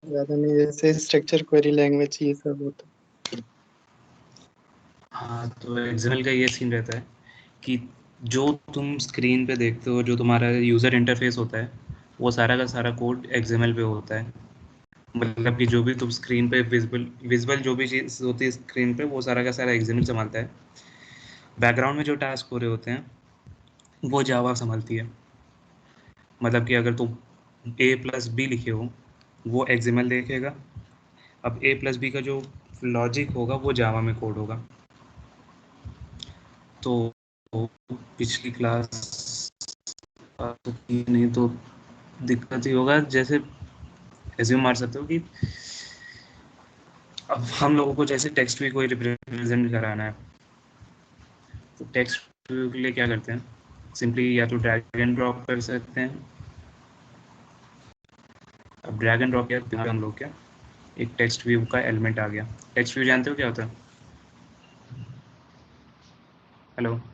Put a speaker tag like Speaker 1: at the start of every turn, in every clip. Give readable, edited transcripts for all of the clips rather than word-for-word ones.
Speaker 1: ज्यादा नहीं, जैसे स्ट्रक्चर क्वेरी लैंग्वेज ये सब होता
Speaker 2: हाँ, तो एक्सएमएल का ये सीन रहता है कि जो तुम स्क्रीन पे देखते हो, जो तुम्हारा यूज़र इंटरफेस होता है, वो सारा का सारा कोड एक्सएमएल पे होता है। मतलब कि जो भी तुम स्क्रीन पे विजुअल विजुअल जो भी चीज़ होती है स्क्रीन पे, वो सारा का सारा एक्सएमएल संभालता है। बैकग्राउंड में जो टास्क हो रहे होते हैं, वो जावा संभालती है। मतलब कि अगर तुम ए प्लस बी लिखे हो, वो एक्सएमएल देखेगा। अब ए प्लस बी का जो लॉजिक होगा, वो जावा में कोड होगा। तो पिछली क्लास तो की नहीं तो दिक्कत ही होगा। जैसे एज्यूम मार सकते हो कि अब हम लोगों को जैसे टेक्स्ट भी कोई रिप्रेजेंट कराना है, तो टेक्स्ट के लिए क्या करते हैं, सिंपली या तो ड्रैग एंड ड्रॉप कर सकते हैं। अब ड्रैग एंड ड्रॉप किया तो हम लोग क्या, एक टेक्स्ट व्यू का एलिमेंट आ गया। टेक्स्ट व्यू जानते हो क्या होता है? हेलो।
Speaker 1: है।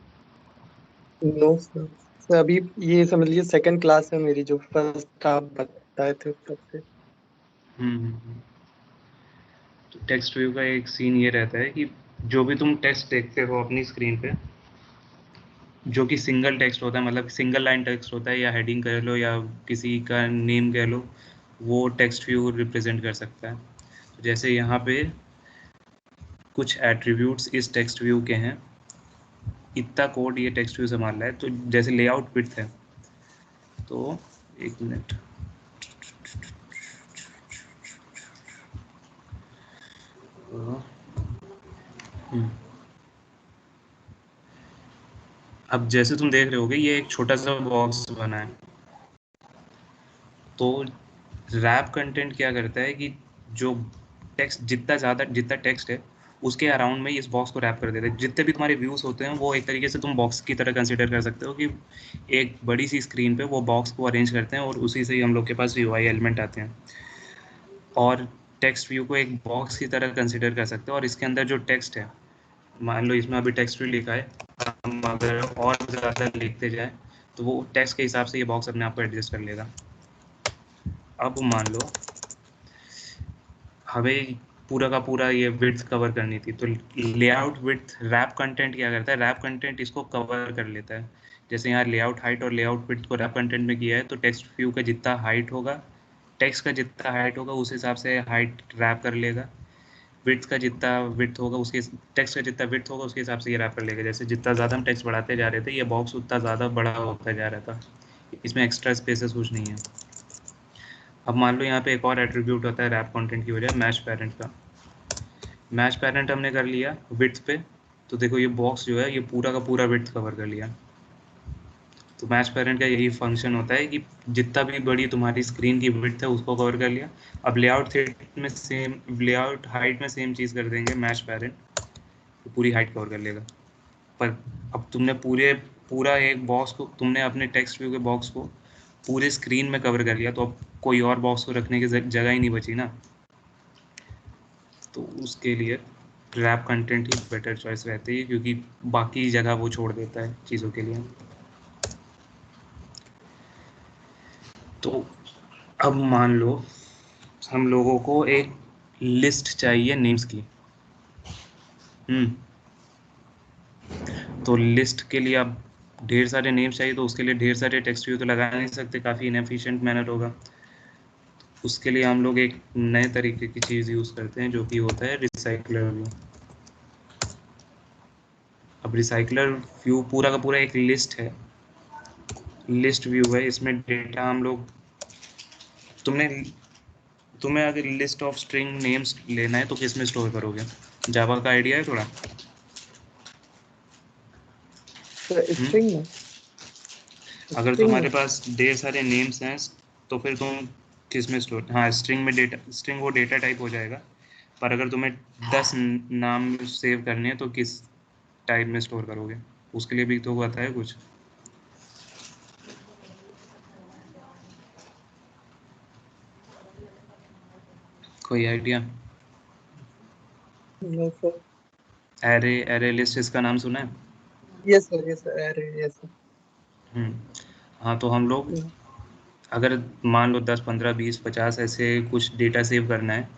Speaker 1: नो सर, अभी ये समझ लीजिए सेकंड क्लास है मेरी, जो फर्स्ट आप बताए थे तब से।
Speaker 2: हम्म। तो टेक्स्ट व्यू का एक सीन ये रहता है कि जो भी तुम टेक्स्ट देखते हो अपनी स्क्रीन पे, जो कि सिंगल टेक्स्ट होता है, मतलब सिंगल लाइन टेक्स्ट होता है, या हेडिंग कह लो या किसी का नेम कह लो, वो टेक्स्ट व्यू रिप्रेजेंट कर सकता है। तो जैसे यहाँ पे कुछ एट्रीब्यूट्स इस टेक्स्ट व्यू के हैं, इतना कोड ये टेक्स्ट व्यू संभाल रहा है। तो जैसे लेआउट विड्थ है, तो एक मिनट, अब जैसे तुम देख रहे होगे, ये एक छोटा सा बॉक्स बना है। तो रैप कंटेंट क्या करता है कि जो टेक्स्ट जितना टेक्स्ट है, उसके अराउंड में इस बॉक्स को रैप कर देता है। जितने भी तुम्हारे व्यूज होते हैं, वो एक तरीके से तुम बॉक्स की तरह कंसिडर कर सकते हो कि एक बड़ी सी स्क्रीन पे वो बॉक्स को अरेंज करते हैं, और उसी से ही हम लोग के पास यूआई एलिमेंट आते हैं। और टेक्स्ट व्यू को एक बॉक्स की तरह कंसिडर कर सकते हो, और इसके अंदर जो टेक्स्ट है, मान लो इसमें अभी टेक्स्ट व्यू लिखा है, हम अगर और ज़्यादा लिखते जाए, तो वो टेक्स्ट के हिसाब से ये बॉक्स अपने आप को एडजस्ट कर लेगा। अब मान लो हमें पूरा का पूरा ये विड्थ कवर करनी थी, तो लेआउट विड्थ रैप कंटेंट क्या करता है, रैप कंटेंट इसको कवर कर लेता है। जैसे यहाँ लेआउट हाइट और लेआउट विड्थ को रैप कंटेंट में किया है, तो टेक्स्ट व्यू का जितना हाइट होगा, टेक्स्ट का जितना हाइट होगा, उस हिसाब से हाइट रैप कर लेगा। विड्थ का जितना विड्थ होगा, उसके टेक्स्ट का जितना विड्थ होगा, उसके हिसाब से ये रैप कर लेगा। जैसे जितना ज़्यादा हम टेक्स्ट बढ़ाते जा रहे थे, ये बॉक्स उतना ज़्यादा बड़ा होता जा रहा था। इसमें एक्स्ट्रा स्पेसेस कुछ नहीं है। अब मान लो यहाँ पे एक और एट्रीब्यूट होता है रैप कंटेंट की वजह, मैच पेरेंट का। मैच पेरेंट हमने कर लिया विड्थ पे, तो देखो ये बॉक्स जो है, ये पूरा का पूरा विड्थ कवर कर लिया। तो मैच पेरेंट का यही फंक्शन होता है कि जितना भी बड़ी तुम्हारी स्क्रीन की विड्थ है, उसको कवर कर लिया। अब लेआउट थिट में सेम, लेआउट हाइट में सेम चीज़ कर देंगे मैच पेरेंट, तो पूरी हाइट कवर कर लेगा। पर अब तुमने पूरा एक बॉक्स को, तुमने अपने टेक्स्ट व्यू के बॉक्स को पूरे स्क्रीन में कवर कर लिया, तो अब कोई और बॉक्स को रखने की जगह ही नहीं बची ना। तो उसके लिए रैप कंटेंट ही बेटर चॉइस रहती है, क्योंकि बाकी जगह वो छोड़ देता है चीज़ों के लिए। तो अब मान लो हम लोगों को एक लिस्ट चाहिए नेम्स की। तो लिस्ट के लिए अब ढेर सारे नेम्स चाहिए, तो उसके लिए ढेर सारे टेक्स्ट व्यू तो लगा नहीं सकते, काफ़ी इनएफिशिएंट मैनर होगा। उसके लिए हम लोग एक नए तरीके की चीज़ यूज़ करते हैं, जो कि होता है रिसाइकलर व्यू। अब रिसाइकलर व्यू पूरा का पूरा एक लिस्ट है, लिस्ट व्यू है। इसमें डेटा हम लोग, तुमने तुम्हें अगर लिस्ट ऑफ स्ट्रिंग नेम्स लेना है, तो किस में स्टोर करोगे? जावा का आइडिया है थोड़ा?
Speaker 1: तो
Speaker 2: हम्म?
Speaker 1: स्ट्रिंग में,
Speaker 2: अगर
Speaker 1: स्ट्रिंग में।
Speaker 2: तुम्हारे पास ढेर सारे नेम्स हैं, तो फिर तुम किस में स्टोर, हाँ स्ट्रिंग में, डेटा स्ट्रिंग वो डेटा टाइप हो जाएगा। पर अगर तुम्हें 10 नाम सेव करने हैं, तो किस टाइप में स्टोर करोगे? उसके लिए भी तो बताया है कुछ। कोई idea?
Speaker 1: No sir.
Speaker 2: Array, array list इसका नाम सुना है?
Speaker 1: यस सर, यस सर, अरे यस सर।
Speaker 2: हम्म। हाँ, तो हम लोग अगर मान लो 10, 15, 20, 50 ऐसे कुछ डेटा सेव करना है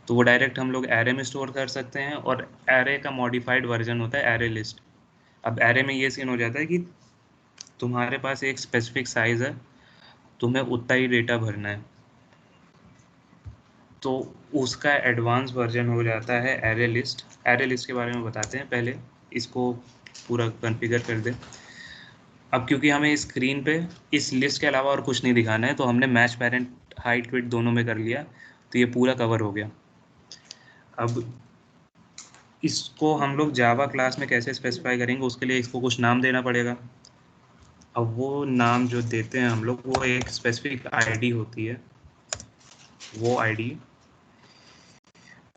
Speaker 2: तो वो डायरेक्ट हम लोग एरे में स्टोर कर सकते हैं, और एरे का मॉडिफाइड वर्जन होता है एरे लिस्ट। अब एरे में ये सीन हो जाता है कि तुम्हारे पास एक स्पेसिफिक साइज है, तुम्हें उतना ही डेटा भरना है, तो उसका एडवांस वर्जन हो जाता है एरे लिस्ट। एरे लिस्ट के बारे में बताते हैं, पहले इसको पूरा कॉन्फ़िगर कर दें। अब क्योंकि हमें स्क्रीन पे इस लिस्ट के अलावा और कुछ नहीं दिखाना है, तो हमने मैच पेरेंट हाइट विड्थ दोनों में कर लिया, तो ये पूरा कवर हो गया। अब इसको हम लोग जावा क्लास में कैसे स्पेसिफाई करेंगे, उसके लिए इसको कुछ नाम देना पड़ेगा। अब वो नाम जो देते हैं हम लोग, वो एक स्पेसिफिक आईडी होती है। वो आईडी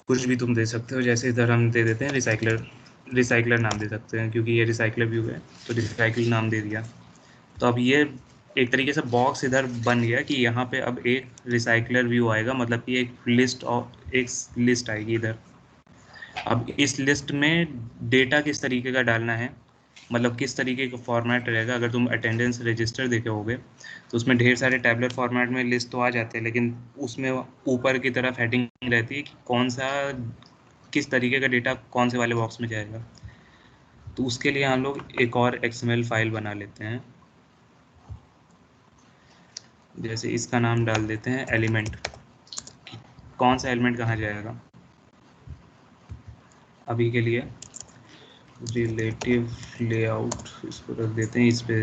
Speaker 2: कुछ भी तुम दे सकते हो, जैसे इधर हम दे देते हैं रिसाइकलर। रिसाइकलर नाम दे सकते हैं क्योंकि ये रिसाइकलर व्यू है, तो रिसाइकल नाम दे दिया। तो अब ये एक तरीके से बॉक्स इधर बन गया कि यहाँ पे अब एक रिसाइकलर व्यू आएगा, मतलब कि एक लिस्ट आएगी इधर। अब इस लिस्ट में डेटा किस तरीके का डालना है, मतलब किस तरीके का फॉर्मेट रहेगा। अगर तुम अटेंडेंस रजिस्टर देखे होगे तो उसमें ढेर सारे टैबलेट फॉर्मेट में लिस्ट तो आ जाते हैं, लेकिन उसमें ऊपर की तरफ हेडिंग रहती है कि कौन सा, किस तरीके का डेटा कौन से वाले बॉक्स में जाएगा। तो उसके लिए हम लोग एक और XML फाइल बना लेते हैं। जैसे इसका नाम डाल देते हैं एलिमेंट, कौन सा एलिमेंट कहाँ जाएगा। अभी के लिए रिलेटिव लेआउट इसको रख देते हैं इस पे,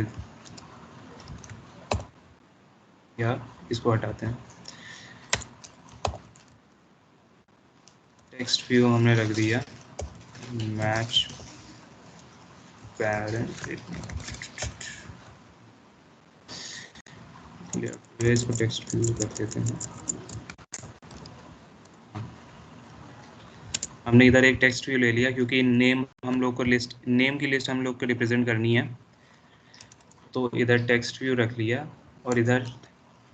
Speaker 2: या इसको हटाते हैं। टेक्स्ट व्यू हमने रख दिया मैच पेरेंट, इसको टेक्स्ट व्यू कर देते हैं। हमने इधर एक टेक्स्ट व्यू ले लिया क्योंकि नेम हम लोग को नेम की लिस्ट हम लोग को रिप्रेजेंट करनी है, तो इधर टेक्स्ट व्यू रख लिया, और इधर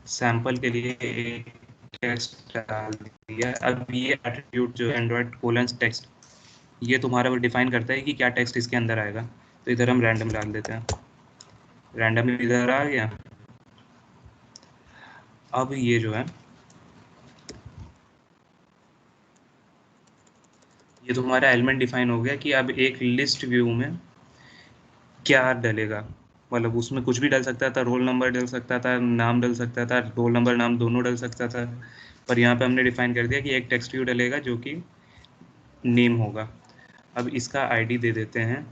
Speaker 2: सैंपल के लिए एक टेक्स्ट डाल दिया। अब ये एट्रीब्यूट जो एंड्रॉयड कोलन टेक्स्ट, ये तुम्हारा वो डिफाइन करता है कि क्या टेक्स्ट इसके अंदर आएगा। तो इधर हम रैंडम डाल देते हैं, रैंडम इधर आ गया। अब ये जो है, ये तुम्हारा एलिमेंट डिफाइन हो गया कि अब एक लिस्ट व्यू में क्या डलेगा। मतलब उसमें कुछ भी डल सकता था, रोल नंबर डल सकता था, नाम डल सकता था, रोल नंबर नाम दोनों डल सकता था। पर यहाँ पे हमने डिफाइन कर दिया कि एक टेक्स्ट व्यू डलेगा जो कि नेम होगा। अब इसका आईडी दे देते हैं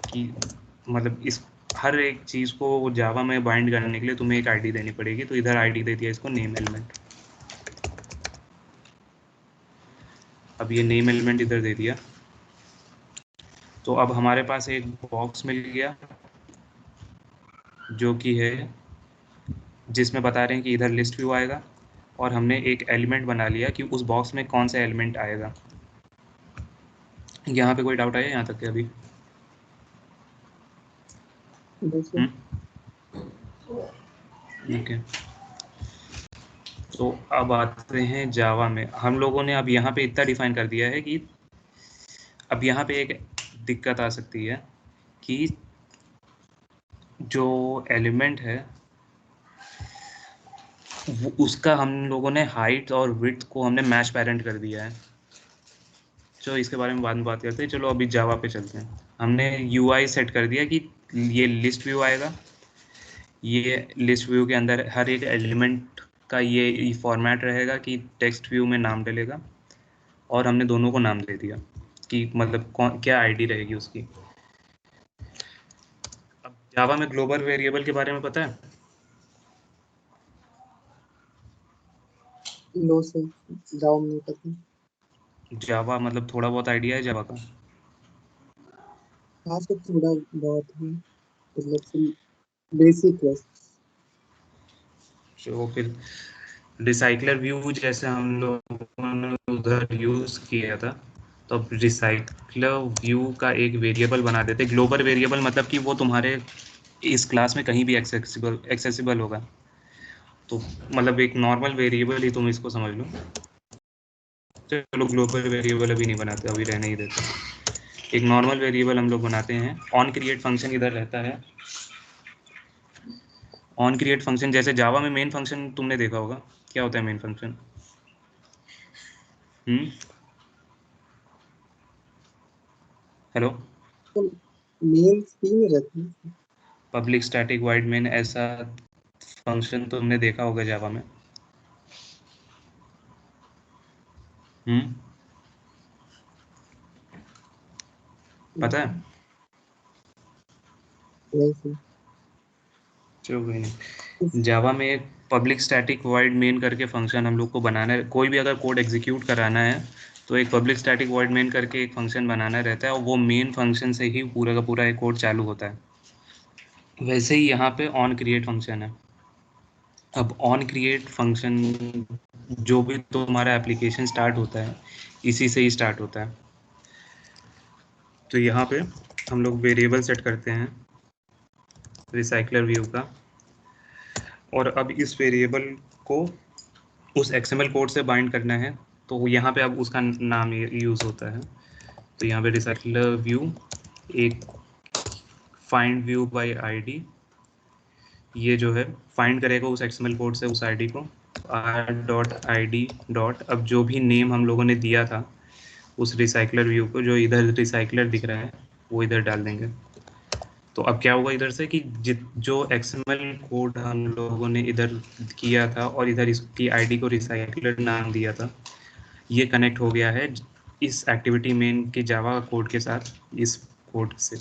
Speaker 2: कि मतलब इस हर एक चीज़ को जावा में बाइंड करने के लिए तुम्हें एक आईडी देनी पड़ेगी, तो इधर आईडी दे दिया इसको नेम एलिमेंट। अब ये नेम एलिमेंट इधर दे दिया, तो अब हमारे पास एक बॉक्स मिल गया जो कि है, जिसमें बता रहे हैं कि इधर लिस्ट व्यू आएगा, और हमने एक एलिमेंट बना लिया कि उस बॉक्स में कौन सा एलिमेंट आएगा। यहाँ पे कोई डाउट आया यहाँ तक के अभी?
Speaker 1: देखिए
Speaker 2: ओके, तो अब आते हैं जावा में। हम लोगों ने अब यहाँ पे इतना डिफाइन कर दिया है कि अब यहाँ पे एक दिक्कत आ सकती है कि जो एलिमेंट है उसका हम लोगों ने हाइट और विड्थ को हमने मैच पेरेंट कर दिया है। चलो इसके बारे में बाद में बात करते हैं। चलो अभी जावा पे चलते हैं। हमने UI सेट कर दिया कि ये लिस्ट व्यू आएगा, ये लिस्ट व्यू के अंदर हर एक एलिमेंट का ये फॉर्मेट रहेगा कि टेक्स्ट व्यू में नाम डलेगा, और हमने दोनों को नाम दे दिया कि मतलब कौन क्या आईडी रहेगी उसकी। अब जावा में ग्लोबल वेरिएबल के बारे में पता है?
Speaker 1: लो से जाओ, नहीं पता।
Speaker 2: जावा मतलब थोड़ा बहुत आइडिया है जावा का?
Speaker 1: हाँ सब थोड़ा बहुत है, मतलब बेसिक है।
Speaker 2: तो फिर रिसाइकलर व्यू जैसे हम लोगों ने उधर यूज किया था, तो अब रिसाइकलर व्यू का एक वेरिएबल बना देते, ग्लोबल वेरिएबल, मतलब कि वो तुम्हारे इस क्लास में कहीं भी एक्सेसिबल होगा। तो मतलब एक नॉर्मल वेरिएबल ही तुम इसको समझ लो। चलो ग्लोबल वेरिएबल अभी नहीं बनाते, अभी रहने ही देते। एक नॉर्मल वेरिएबल हम लोग बनाते हैं। ऑन क्रिएट फंक्शन इधर रहता है, ऑन क्रिएट फंक्शन, जैसे जावा में मेन फंक्शन तुमने देखा होगा, क्या होता है मेन फंक्शन? हेलो।
Speaker 1: तो मेन सी में रहती है।
Speaker 2: पब्लिक स्टैटिक वाइड मेन, ऐसा फंक्शन तुमने देखा होगा जावा में। हम्म पता है?
Speaker 1: नहीं सर।
Speaker 2: चलो कोई नहीं। जावा में एक पब्लिक स्टैटिक वॉइड मेन करके फंक्शन हम लोग को बनाना है। कोई भी अगर कोड एग्जीक्यूट कराना है तो एक पब्लिक स्टैटिक वॉइड मेन करके एक फंक्शन बनाना रहता है, और वो मेन फंक्शन से ही पूरा का पूरा एक कोड चालू होता है। वैसे ही यहाँ पे ऑन क्रिएट फंक्शन है। अब ऑन क्रिएट फंक्शन जो भी तुम्हारा एप्लीकेशन स्टार्ट होता है इसी से ही स्टार्ट होता है। तो यहाँ पे हम लोग वेरिएबल सेट करते हैं रिसाइकलर व्यू का, और अब इस वेरिएबल को उस एक्सएमएल कोड से बाइंड करना है, तो यहाँ पे अब उसका नाम यूज़ होता है। तो यहाँ पे रिसाइकलर व्यू एक फाइंड व्यू बाय आईडी, ये जो है फाइंड करेगा उस एक्सएमएल कोड से उस आईडी को, r.id डॉट, अब जो भी नेम हम लोगों ने दिया था उस रिसाइकलर व्यू को, जो इधर रिसाइकलर दिख रहा है वो इधर डाल देंगे। तो अब क्या होगा इधर से कि जो एक्सएमएल कोड हम लोगों ने इधर किया था और इधर इसकी आईडी को रिसाइकलर नाम दिया था, ये कनेक्ट हो गया है इस एक्टिविटी मेन के जावा कोड के साथ, इस कोड से।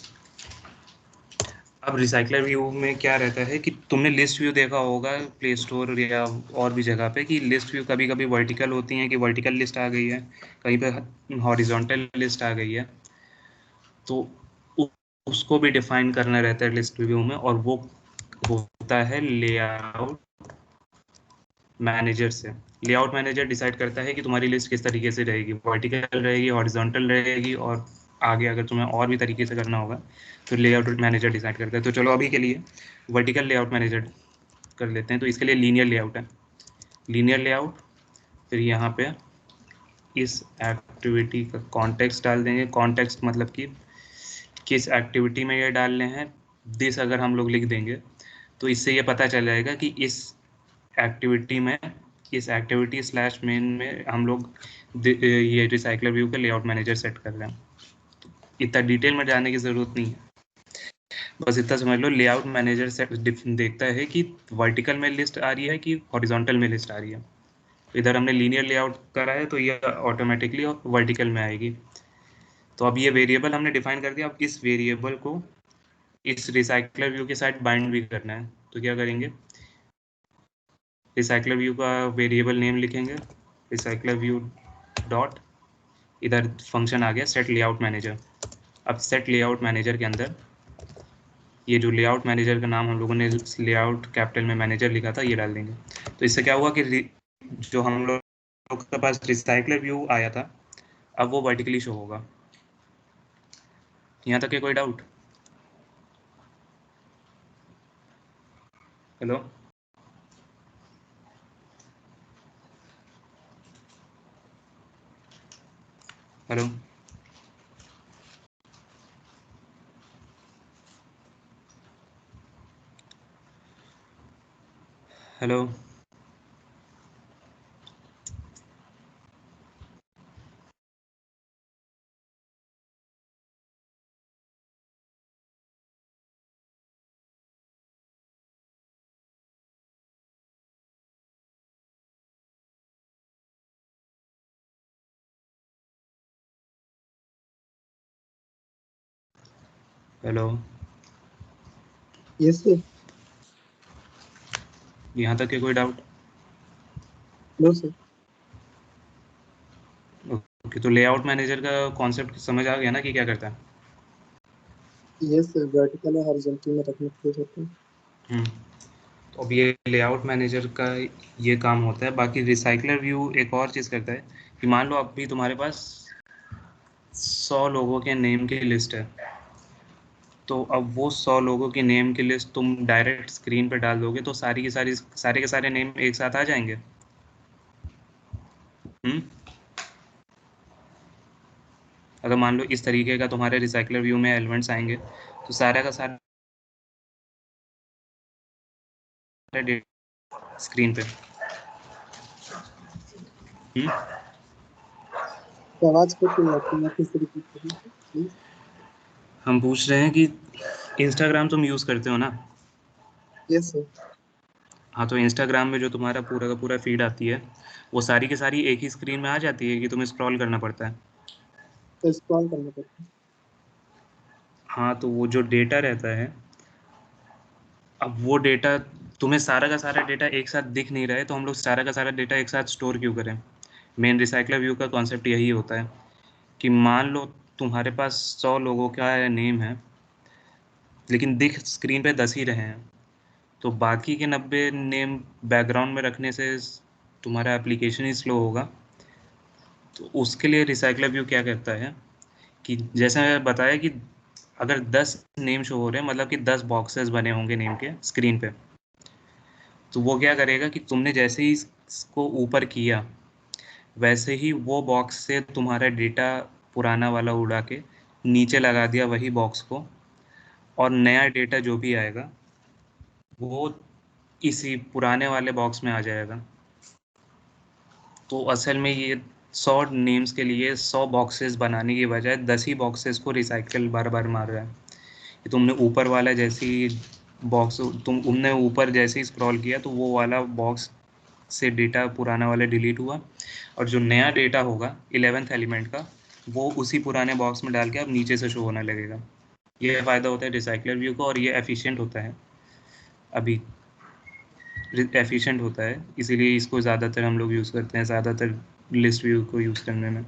Speaker 2: अब रिसाइकलर व्यू में क्या रहता है कि तुमने लिस्ट व्यू देखा होगा प्ले स्टोर या और भी जगह पे, कि लिस्ट व्यू कभी कभी वर्टिकल होती हैं, कि वर्टिकल लिस्ट आ गई है, कहीं पे हॉरिजॉन्टल लिस्ट आ गई है। तो उसको भी डिफाइन करना रहता है लिस्ट व्यू में, और वो होता है लेआउट मैनेजर से। लेआउट मैनेजर डिसाइड करता है कि तुम्हारी लिस्ट किस तरीके से रहेगी, वर्टिकल रहेगी, हॉरिजॉन्टल रहेगी, और आगे अगर तुम्हें और भी तरीके से करना होगा तो लेआउट मैनेजर डिसाइड करता है। तो चलो अभी के लिए वर्टिकल लेआउट मैनेजर कर लेते हैं। तो इसके लिए लीनियर लेआउट है, लीनियर लेआउट। फिर यहाँ पे इस एक्टिविटी का कॉन्टेक्स्ट डाल देंगे। कॉन्टेक्स्ट मतलब कि किस एक्टिविटी में ये डालने हैं, दिस अगर हम लोग लिख देंगे तो इससे ये पता चल जाएगा कि इस एक्टिविटी में, इस एक्टिविटी स्लैश मेन में हम लोग ये रिसाइकलर व्यू का लेआउट मैनेजर सेट कर रहे हैं। इतना डिटेल में जाने की ज़रूरत नहीं है, बस इतना समझ लो लेआउट मैनेजर सेट देखता है कि वर्टिकल में लिस्ट आ रही है कि हॉरिजॉन्टल में लिस्ट आ रही है। इधर हमने लीनियर लेआउट करा है तो ये ऑटोमेटिकली वर्टिकल में आएगी। तो अब ये वेरिएबल हमने डिफाइन कर दिया। अब इस वेरिएबल को इस रिसाइकलर व्यू के साथ बाइंड भी करना है। तो क्या करेंगे, रिसाइकलर व्यू का वेरिएबल नेम लिखेंगे, रिसाइकलर व्यू डॉट, इधर फंक्शन आ गया सेट लेआउट मैनेजर। अब सेट लेआउट मैनेजर के अंदर ये जो लेआउट मैनेजर का नाम हम लोगों ने लेआउट कैपिटल में मैनेजर लिखा था ये डाल देंगे। तो इससे क्या हुआ कि जो हम लोग के पास रिसाइकलर व्यू आया था अब वो वर्टिकली शो होगा। यहाँ तक के कोई doubt? Hello. Hello. Hello. Hello.
Speaker 1: Yes sir.
Speaker 2: यहाँ तक के कोई डाउट?
Speaker 1: No sir.
Speaker 2: ओके, तो लेआउट मैनेजर का कॉन्सेप्ट समझ आ गया ना कि क्या करता है?
Speaker 1: यस सर, वर्टिकल और हॉरिजॉन्टल में रखने के लिए रहता है।
Speaker 2: हम्म तो अब ये लेआउट मैनेजर का ये काम होता है। बाकी रिसाइकलर व्यू एक और चीज़ करता है कि मान लो अभी तुम्हारे पास 100 लोगों के नेम की लिस्ट है, तो अब वो 100 लोगों की नेम की लिस्ट तुम डायरेक्ट स्क्रीन पे डाल दोगे तो सारी की सारी सारे के सारे नेम एक साथ आ जाएंगे। हम्म अगर मान लो इस तरीके का तुम्हारे रिसाइकलर व्यू में एलिमेंट्स आएंगे तो सारा का सारा स्क्रीन पे।
Speaker 1: आवाज कट नहीं आती, आप फिर से रिपीट करिए प्लीज।
Speaker 2: हम पूछ रहे हैं कि इंस्टाग्राम तुम यूज़ करते हो ना?
Speaker 1: Yes sir.
Speaker 2: हाँ, तो इंस्टाग्राम में जो तुम्हारा पूरा का पूरा फीड आती है, वो सारी की सारी एक ही स्क्रीन में आ जाती है कि तुम्हें स्क्रॉल करना पड़ता है?
Speaker 1: तो स्क्रॉल करना पड़ता है।
Speaker 2: हाँ, तो वो जो डेटा रहता है, अब वो डेटा तुम्हें सारा का सारा डेटा एक साथ दिख नहीं रहा है, तो हम लोग सारा का सारा डेटा एक साथ स्टोर क्यों करें? मेन रिसाइकलर व्यू का कॉन्सेप्ट यही होता है कि मान लो तुम्हारे पास 100 लोगों का नेम है, लेकिन दिख स्क्रीन पे 10 ही रहे हैं, तो बाकी के 90 नेम बैकग्राउंड में रखने से तुम्हारा एप्लीकेशन ही स्लो होगा। तो उसके लिए रिसाइकलर व्यू क्या करता है कि जैसे मैंने बताया कि अगर 10 नेम शो हो रहे हैं, मतलब कि 10 बॉक्सेस बने होंगे नेम के स्क्रीन पे, तो वो क्या करेगा कि तुमने जैसे ही इसको ऊपर किया, वैसे ही वो बॉक्स से तुम्हारा डेटा पुराना वाला उड़ा के नीचे लगा दिया वही बॉक्स को, और नया डेटा जो भी आएगा वो इसी पुराने वाले बॉक्स में आ जाएगा। तो असल में ये 100 नेम्स के लिए 100 बॉक्सेस बनाने की बजाय 10 ही बॉक्सेस को रिसाइकल बार बार मार रहा है कि तुमने ऊपर वाला जैसे ही बॉक्स तुमने ऊपर जैसे ही स्क्रॉल किया तो वो वाला बॉक्स से डेटा पुराना वाला डिलीट हुआ, और जो नया डेटा होगा 11th एलिमेंट का, वो उसी पुराने बॉक्स में डाल के अब नीचे से शो होने लगेगा। ये फ़ायदा होता है रिसाइकलर व्यू का, और ये एफिशिएंट होता है, अभी एफिशिएंट होता है, इसीलिए इसको ज़्यादातर हम लोग यूज़ करते हैं, ज़्यादातर लिस्ट व्यू को यूज़ करने में।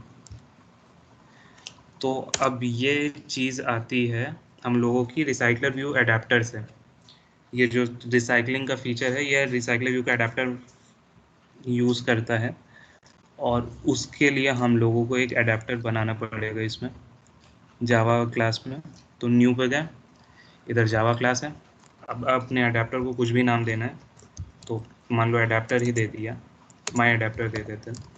Speaker 2: तो अब ये चीज़ आती है हम लोगों की रिसाइकलर व्यू एडाप्टर से। ये जो रिसाइकलिंग का फीचर है, ये रिसाइकलर व्यू का एडाप्टर यूज़ करता है, और उसके लिए हम लोगों को एक एडाप्टर बनाना पड़ेगा इसमें जावा क्लास में। तो न्यू पे गए, इधर जावा क्लास है, अब अपने एडाप्टर को कुछ भी नाम देना है, तो मान लो एडाप्टर ही दे दिया, माई एडाप्टर दे देते हैं।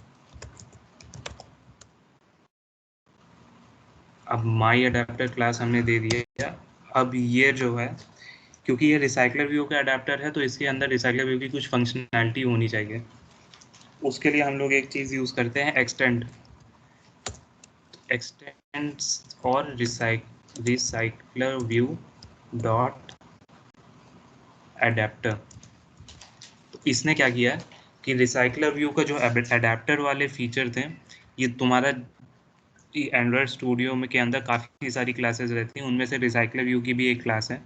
Speaker 2: अब माई एडाप्टर क्लास हमने दे दिया। अब ये जो है, क्योंकि ये रिसाइकलर व्यू का एडाप्टर है, तो इसके अंदर रिसाइकलर व्यू की कुछ फंक्शनैलिटी होनी चाहिए। उसके लिए हम लोग एक चीज़ यूज़ करते हैं, एक्सटेंड। एक्सटेंड्स और रिसाइकलर व्यू डॉट एडेप्टर। तो इसने क्या किया है कि रिसाइकलर व्यू का जो एडेप्टर वाले फीचर थे, ये तुम्हारा एंड्रॉयड स्टूडियो में के अंदर काफ़ी सारी क्लासेस रहती हैं, उनमें से रिसाइकलर व्यू की भी एक क्लास है।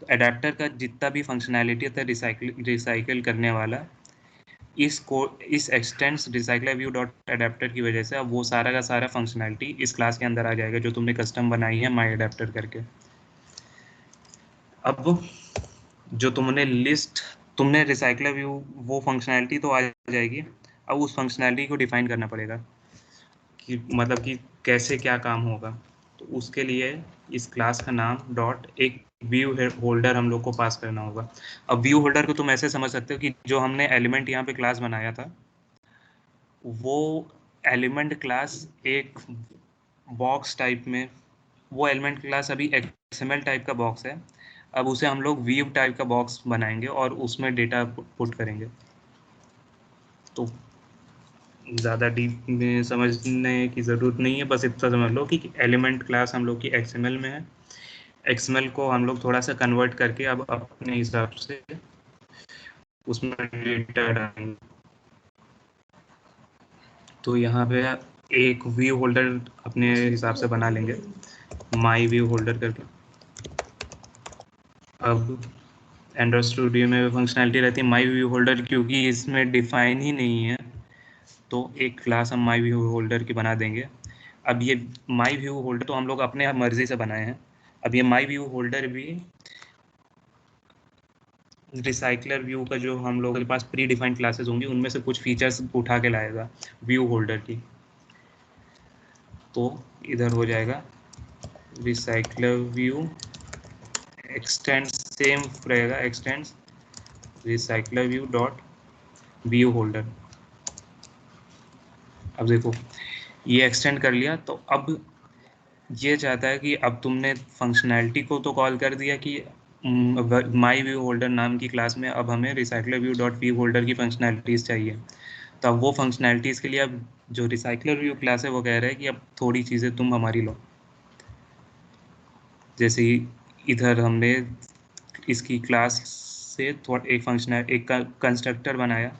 Speaker 2: तो एडेप्टर का जितना भी फंक्शनैलिटी था रिसाइकल करने वाला, इस x tends recycler view dot adapter की वजह से अब वो सारा का सारा फंक्शनैलिटी इस क्लास के अंदर आ जाएगा, जो तुमने कस्टम बनाई है माई एडेप्टर करके। अब जो तुमने रिसाइकलर व्यू, वो फंक्शनैलिटी तो आ जाएगी, अब उस फंक्शनैलिटी को डिफाइन करना पड़ेगा कि मतलब कि कैसे क्या काम होगा। तो उसके लिए इस क्लास का नाम डॉट एक व्यू होल्डर हम लोग को पास करना होगा। अब व्यू होल्डर को तुम ऐसे समझ सकते हो कि जो हमने एलिमेंट यहाँ पे क्लास बनाया था, वो एलिमेंट क्लास एक बॉक्स टाइप में, वो एलिमेंट क्लास अभी XML टाइप का बॉक्स है, अब उसे हम लोग व्यू टाइप का बॉक्स बनाएंगे और उसमें डेटा पुट करेंगे। तो ज़्यादा डीप में समझने की ज़रूरत नहीं है, बस इतना समझ लो कि एलिमेंट क्लास हम लोग की XML में है, XML को हम लोग थोड़ा सा कन्वर्ट करके अब अपने हिसाब से उसमें डेटा डालेंगे। तो यहाँ पे एक व्यू होल्डर अपने हिसाब से बना लेंगे, माई व्यू होल्डर करके। अब एंड्रॉइड स्टूडियो में फंक्शनैलिटी रहती है माई व्यू होल्डर, क्योंकि इसमें डिफाइन ही नहीं है, तो एक क्लास हम माई व्यू होल्डर की बना देंगे। अब ये माई व्यू होल्डर तो हम लोग अपने मर्जी से बनाए हैं, अब ये माई व्यू होल्डर भी रिसाइकलर व्यू का जो हम लोगों के पास प्री डिफाइंड क्लासेस होंगी उनमें से कुछ फीचर्स उठा के लाएगा व्यू होल्डर की। तो इधर हो जाएगा रिसाइकलर व्यू एक्सटेंड्स, सेम रहेगा, x tends recycler view dot view holder. अब देखो ये एक्सटेंड कर लिया, तो अब ये चाहता है कि अब तुमने फंक्शनैलिटी को तो कॉल कर दिया कि माई व्यू होल्डर नाम की क्लास में अब हमें recycler view dot view holder की फंक्शनैलिटीज़ चाहिए। तो अब वो फंक्शनैलिटीज़ के लिए अब जो रिसाइकलर व्यू क्लास है वो कह रहा है कि अब थोड़ी चीज़ें तुम हमारी लो। जैसे इधर हमने इसकी क्लास से थोड़ा एक फंक्शनल एक कंस्ट्रक्टर बनाया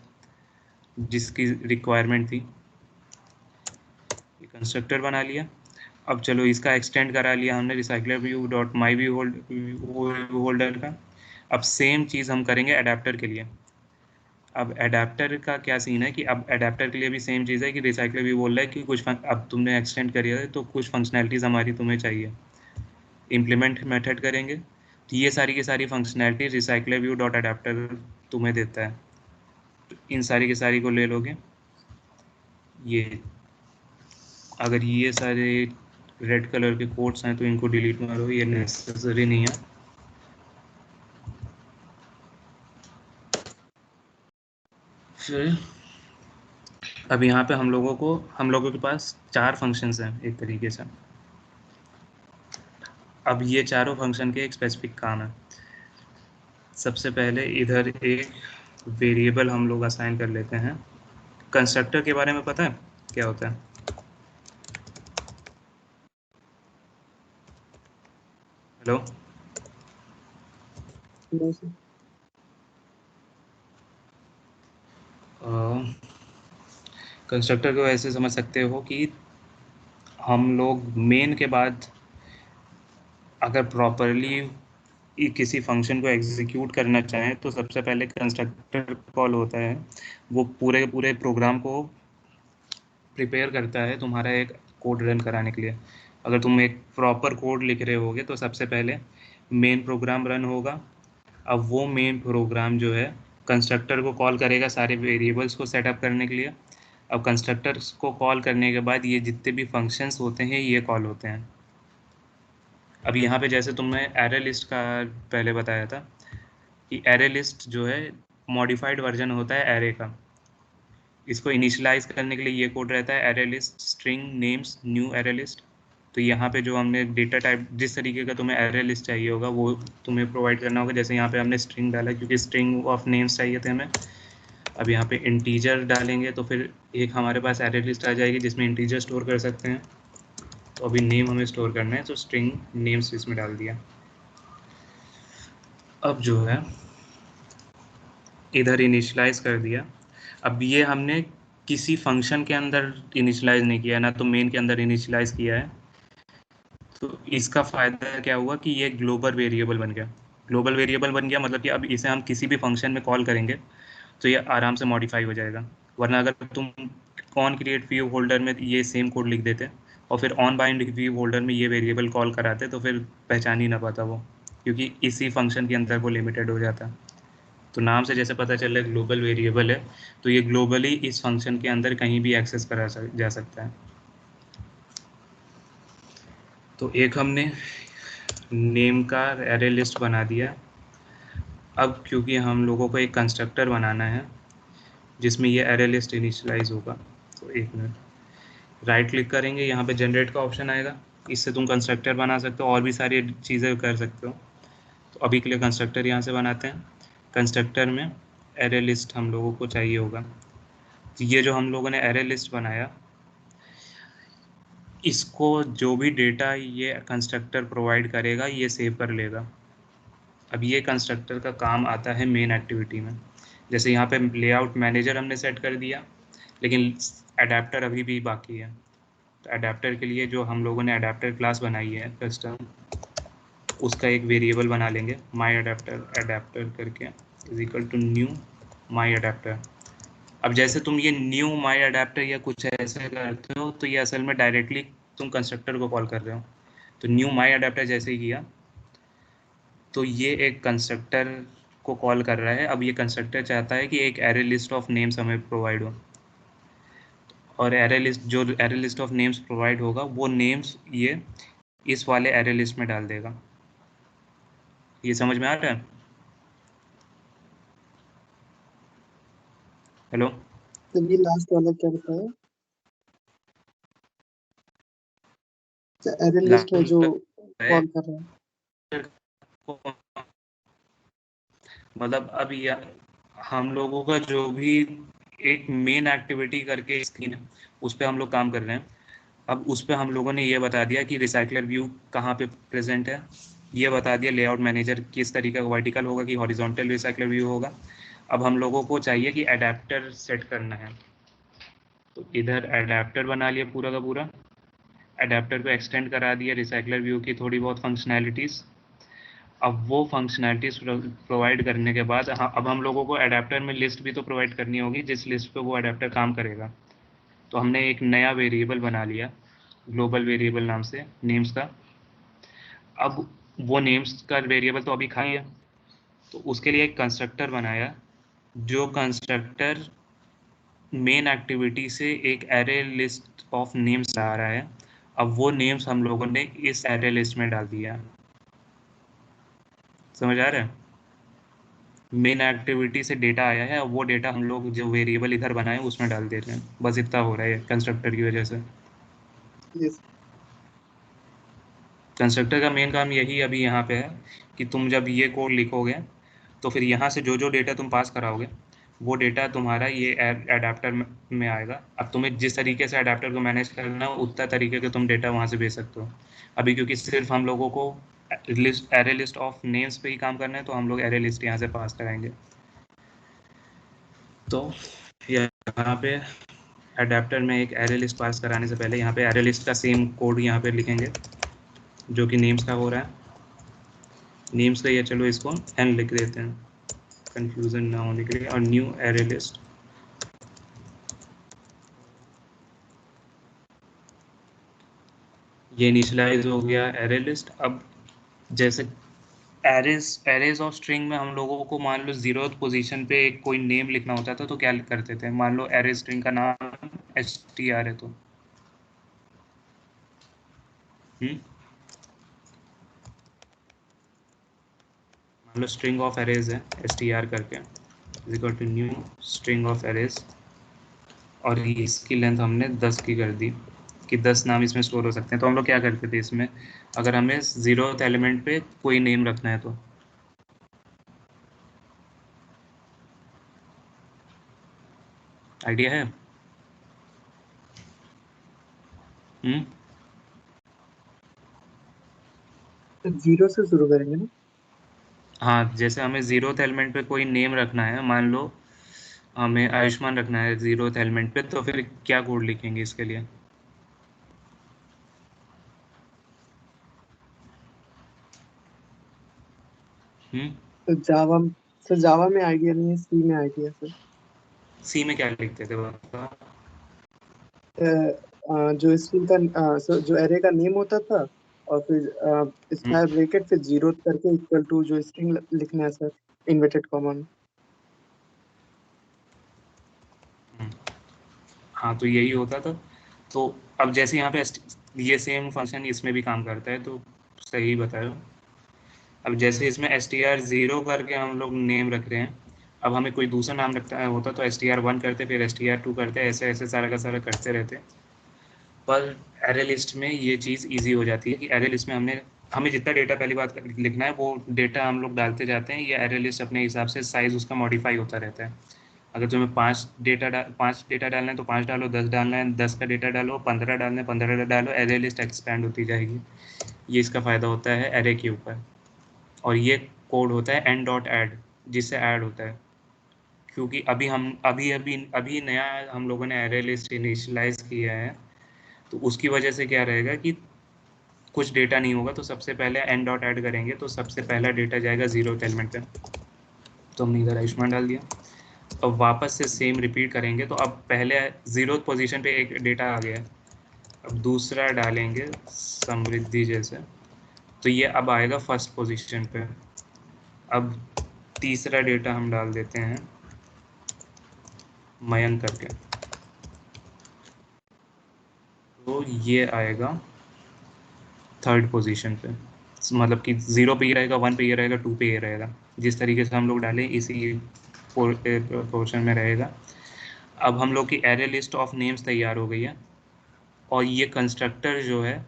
Speaker 2: जिसकी रिक्वायरमेंट थी, कंस्ट्रक्टर बना लिया। अब चलो इसका एक्सटेंड करा लिया हमने रिसाइकलर व्यू डॉट माई व्यू होल्डर का। अब सेम चीज़ हम करेंगे अडेप्टर के लिए। अब अडेप्टर का क्या सीन है कि अब अडेप्टर के लिए भी सेम चीज़ है कि रिसाइकलर व्यू बोल रहा है कि कुछ अब तुमने एक्सटेंड करी है तो कुछ फंक्शनैलिटीज़ हमारी तुम्हें चाहिए, इम्प्लीमेंट मेथड करेंगे। तो ये सारी की सारी functionality recycler view dot adapter तुम्हें देता है। तो इन सारी की सारी को ले लोगे। ये अगर ये सारे रेड कलर के कोड्स हैं तो इनको डिलीट मारो, ये नेसेसरी नहीं है। फिर अब यहाँ पे हम लोगों के पास 4 फंक्शंस हैं एक तरीके से। अब ये चारों फंक्शन के एक स्पेसिफिक काम है। सबसे पहले इधर एक वेरिएबल हम लोग असाइन कर लेते हैं। कंस्ट्रक्टर के बारे में पता है क्या होता है? Hello,
Speaker 1: no sir.
Speaker 2: कंस्ट्रक्टर को ऐसे समझ सकते हो कि हम लोग मेन के बाद अगर प्रॉपरली किसी फंक्शन को एग्जीक्यूट करना चाहें तो सबसे पहले कंस्ट्रक्टर कॉल होता है। वो पूरे पूरे प्रोग्राम को प्रिपेयर करता है तुम्हारा एक कोड रन कराने के लिए। अगर तुम एक प्रॉपर कोड लिख रहे होगे तो सबसे पहले मेन प्रोग्राम रन होगा। अब वो मेन प्रोग्राम जो है कंस्ट्रक्टर को कॉल करेगा सारे वेरिएबल्स को सेटअप करने के लिए। अब कंस्ट्रक्टर्स को कॉल करने के बाद ये जितने भी फंक्शंस होते हैं ये कॉल होते हैं। अब यहाँ पे जैसे तुमने एरे लिस्ट का पहले बताया था कि एरे लिस्ट जो है मॉडिफाइड वर्जन होता है एरे का। इसको इनिशियलाइज करने के लिए ये कोड रहता है array list string names new array list. तो यहाँ पे जो हमने डेटा टाइप जिस तरीके का तुम्हें एरे लिस्ट चाहिए होगा वो तुम्हें प्रोवाइड करना होगा। जैसे यहाँ पे हमने स्ट्रिंग डाला क्योंकि स्ट्रिंग ऑफ नेम्स चाहिए थे हमें। अब यहाँ पे इंटीजर डालेंगे तो फिर एक हमारे पास एरे लिस्ट आ जाएगी जिसमें इंटीजर स्टोर कर सकते हैं। तो अभी नेम हमें स्टोर करना है तो स्ट्रिंग नेम्स इसमें डाल दिया। अब जो है इधर इनिशियलाइज कर दिया। अब ये हमने किसी फंक्शन के अंदर इनिशियलाइज नहीं किया, ना तो मेन के अंदर इनिशियलाइज किया है। तो इसका फ़ायदा क्या हुआ कि ये ग्लोबल वेरिएबल बन गया। ग्लोबल वेरिएबल बन गया मतलब कि अब इसे हम किसी भी फंक्शन में कॉल करेंगे तो ये आराम से मॉडिफाई हो जाएगा। वरना अगर तुम ऑन क्रिएट व्यू होल्डर में ये सेम कोड लिख देते और फिर ऑन बाइंड व्यू होल्डर में ये वेरिएबल कॉल कराते तो फिर पहचान ही ना पाता वो, क्योंकि इसी फंक्शन के अंदर वो लिमिटेड हो जाता। तो नाम से जैसे पता चल रहा है ग्लोबल वेरिएबल है, तो ये ग्लोबली इस फंक्शन के अंदर कहीं भी एक्सेस करा जा सकता है। तो एक हमने नेम का एरे लिस्ट बना दिया। अब क्योंकि हम लोगों को एक कंस्ट्रक्टर बनाना है जिसमें ये एरे लिस्ट इनिशियलाइज होगा, तो एक मिनट राइट क्लिक करेंगे, यहाँ पे जनरेट का ऑप्शन आएगा। इससे तुम कंस्ट्रक्टर बना सकते हो और भी सारी चीज़ें कर सकते हो। तो अभी के लिए कंस्ट्रक्टर यहाँ से बनाते हैं। कंस्ट्रक्टर में एरे लिस्ट हम लोगों को चाहिए होगा। तो ये जो हम लोगों ने एरे लिस्ट बनाया, इसको जो भी डेटा ये कंस्ट्रक्टर प्रोवाइड करेगा ये सेव कर लेगा। अब ये कंस्ट्रक्टर का काम आता है मेन एक्टिविटी में। जैसे यहाँ पे लेआउट मैनेजर हमने सेट कर दिया, लेकिन अडेप्टर अभी भी बाकी है। तो अडेप्टर के लिए जो हम लोगों ने अडेप्टर क्लास बनाई है कस्टम, उसका एक वेरिएबल बना लेंगे माई अडेप्टर करके is equal to new my adapter. अब जैसे तुम ये न्यू माई अडेप्टर या कुछ ऐसे करते हो तो ये असल में डायरेक्टली तुम कंस्ट्रक्टर को कॉल कर रहे हो। तो न्यू माई अडेप्टर जैसे ही किया तो ये एक कंस्ट्रक्टर को कॉल कर रहा है। अब ये कंस्ट्रक्टर चाहता है कि एक एरे लिस्ट ऑफ नेम्स हमें प्रोवाइड हो, और एरे लिस्ट जो array list of names provide होगा वो नेम्स ये इस वाले एरे लिस्ट में डाल देगा। ये समझ में आ रहा है? हेलो,
Speaker 1: तो ये लास्ट वाला क्या बताया? एरे लिस्ट में जो
Speaker 2: लास्ट
Speaker 1: कॉल कर रहा है।
Speaker 2: मतलब अब हम लोगों का जो भी एक मेन एक्टिविटी करके स्क्रीन है, उस पर हम लोग काम कर रहे हैं। अब उस पर हम लोगों ने ये बता दिया कि रिसाइकलर व्यू कहाँ पे प्रेजेंट है, ये बता दिया लेआउट मैनेजर किस तरीके का वर्टिकल होगा कि हॉरिजॉन्टल रिसाइकलर व्यू होगा। अब हम लोगों को चाहिए कि अडेप्टर सेट करना है, तो इधर अडेप्टर बना लिया पूरा का पूरा। अडेप्टर को एक्सटेंड करा दिया रिसाइकलर व्यू की थोड़ी बहुत फंक्शनैलिटीज़। अब वो फंक्शनैलिटीज़ प्रोवाइड करने के बाद अब हम लोगों को अडेप्टर में लिस्ट भी तो प्रोवाइड करनी होगी जिस लिस्ट पे वो अडेप्टर काम करेगा। तो हमने एक नया वेरिएबल बना लिया ग्लोबल वेरिएबल नाम से नेम्स का। अब वो नेम्स का वेरिएबल तो अभी खा लिया, तो उसके लिए एक कंस्ट्रक्टर बनाया, जो कंस्ट्रक्टर मेन एक्टिविटी से एक एरे लिस्ट ऑफ नेम्स आ रहा है। अब वो नेम्स हम लोगों ने इस एरे लिस्ट में डाल दिया। समझ आ रहा है? मेन एक्टिविटी से डेटा आया है, अब वो डेटा हम लोग जो वेरिएबल इधर बनाए उसमें डाल दे रहे हैं। बस इतना हो रहा है कंस्ट्रक्टर की वजह से।
Speaker 1: यस।
Speaker 2: कंस्ट्रक्टर का मेन काम यही अभी यहाँ पे है कि तुम जब ये कोड लिखोगे तो फिर यहाँ से जो जो डेटा तुम पास कराओगे वो डेटा तुम्हारा ये एडाप्टर में आएगा। अब तुम्हें जिस तरीके से एडाप्टर को मैनेज करना हो उतना तरीके के तुम डेटा वहाँ से भेज सकते हो। अभी क्योंकि सिर्फ हम लोगों को एरे लिस्ट ऑफ नेम्स पे ही काम करना है, तो हम लोग एरे लिस्ट यहाँ से पास कराएंगे। तो यहाँ पे एडाप्टर में एक एरे लिस्ट पास कराने से पहले यहाँ पे एरे लिस्ट का सेम कोड यहाँ पे लिखेंगे जो कि नेम्स का हो रहा है। नेम्स का ये चलो इसको एन लिख देते हैं कंफ्यूजन ना होने के लिए, और न्यू एरे लिस्ट। ये इनिशियलाइज हो गया एरे लिस्ट। अब जैसे एरेज ऑफ स्ट्रिंग में हम लोगों को मान लो 0th पोजीशन पे एक कोई नेम लिखना होता था, तो क्या करते थे? मान लो एरे स्ट्रिंग का नाम str है, तो मान लो स्ट्रिंग ऑफ एरेज है str करके is equal to new string of arrays, और इसकी लेंथ हमने 10 की कर दी कि 10 नाम इसमें स्टोर हो सकते हैं। तो हम लोग क्या करते थे इसमें, अगर हमें 0th एलिमेंट पे कोई नेम रखना है तो आइडिया है? हम्म।
Speaker 1: तो जीरो से शुरू करेंगे ना?
Speaker 2: हाँ, जैसे हमें 0th एलिमेंट पे कोई नेम रखना है, मान लो हमें आयुष्मान रखना है 0th एलिमेंट पे, तो फिर क्या कोड लिखेंगे इसके लिए? हम्म।
Speaker 1: तो जावा में आइडिया नहीं है, सी में आइडिया सर।
Speaker 2: सी में क्या लिखते थे बताओ?
Speaker 1: जो स्ट्रिंग का जो एरे का नेम होता था, और फिर
Speaker 2: हम्म।
Speaker 1: स्क्वायर ब्रैकेट फिर जीरो करके इक्वल टू जो स्ट्रिंग लिखना है सर, इन्वर्टेड कॉमा में।
Speaker 2: हम्म। हाँ, तो यही होता था। तो अब जैसे यहाँ पे ये सेम फंक्शन इसमें भी काम करता है, तो सही बताया। अब जैसे इसमें str0 करके हम लोग नेम रख रहे हैं, अब हमें कोई दूसरा नाम रखता है होता तो str1 करते, फिर str2 करते, ऐसे ऐसे सारा का सारा करते रहते। पर एरे लिस्ट में ये चीज़ इजी हो जाती है कि एरे लिस्ट में हमें जितना डेटा पहली बात लिखना है वो डेटा हम लोग डालते जाते हैं। ये एरे लिस्ट अपने हिसाब से साइज उसका मॉडिफाई होता रहता है। अगर तुम्हें 5 डेटा डालना है तो 5 डालो, 10 डालना है 10 का डेटा डालो, 15 डालना है 15 डालो, एरे लिस्ट एक्सपैंड होती जाएगी। ये इसका फ़ायदा होता है एरे के ऊपर। और ये कोड होता है एन डॉट ऐड, जिससे ऐड होता है। क्योंकि अभी हम अभी अभी अभी नया हम लोगों ने एरे लिस्ट इनिशियलाइज किया है, तो उसकी वजह से क्या रहेगा कि कुछ डेटा नहीं होगा, तो सबसे पहले एन डॉट ऐड करेंगे तो सबसे पहला डेटा जाएगा 0th एलिमेंट पे। तो हमने इधर आयुष्मान डाल दिया। अब वापस से सेम रिपीट करेंगे, तो अब पहले 0th पोजीशन पे एक डेटा आ गया है, अब दूसरा डालेंगे समृद्धि जैसे, तो ये अब आएगा फर्स्ट पोजीशन पे। अब तीसरा डेटा हम डाल देते हैं मयंक करके, तो ये आएगा थर्ड पोजीशन पे। मतलब कि 0 पे ये रहेगा, 1 पे ये रहेगा, 2 पे ये रहेगा। जिस तरीके से हम लोग डालें इसी पोर्शन में रहेगा। अब हम लोग की एरे लिस्ट ऑफ नेम्स तैयार हो गई है, और ये कंस्ट्रक्टर जो है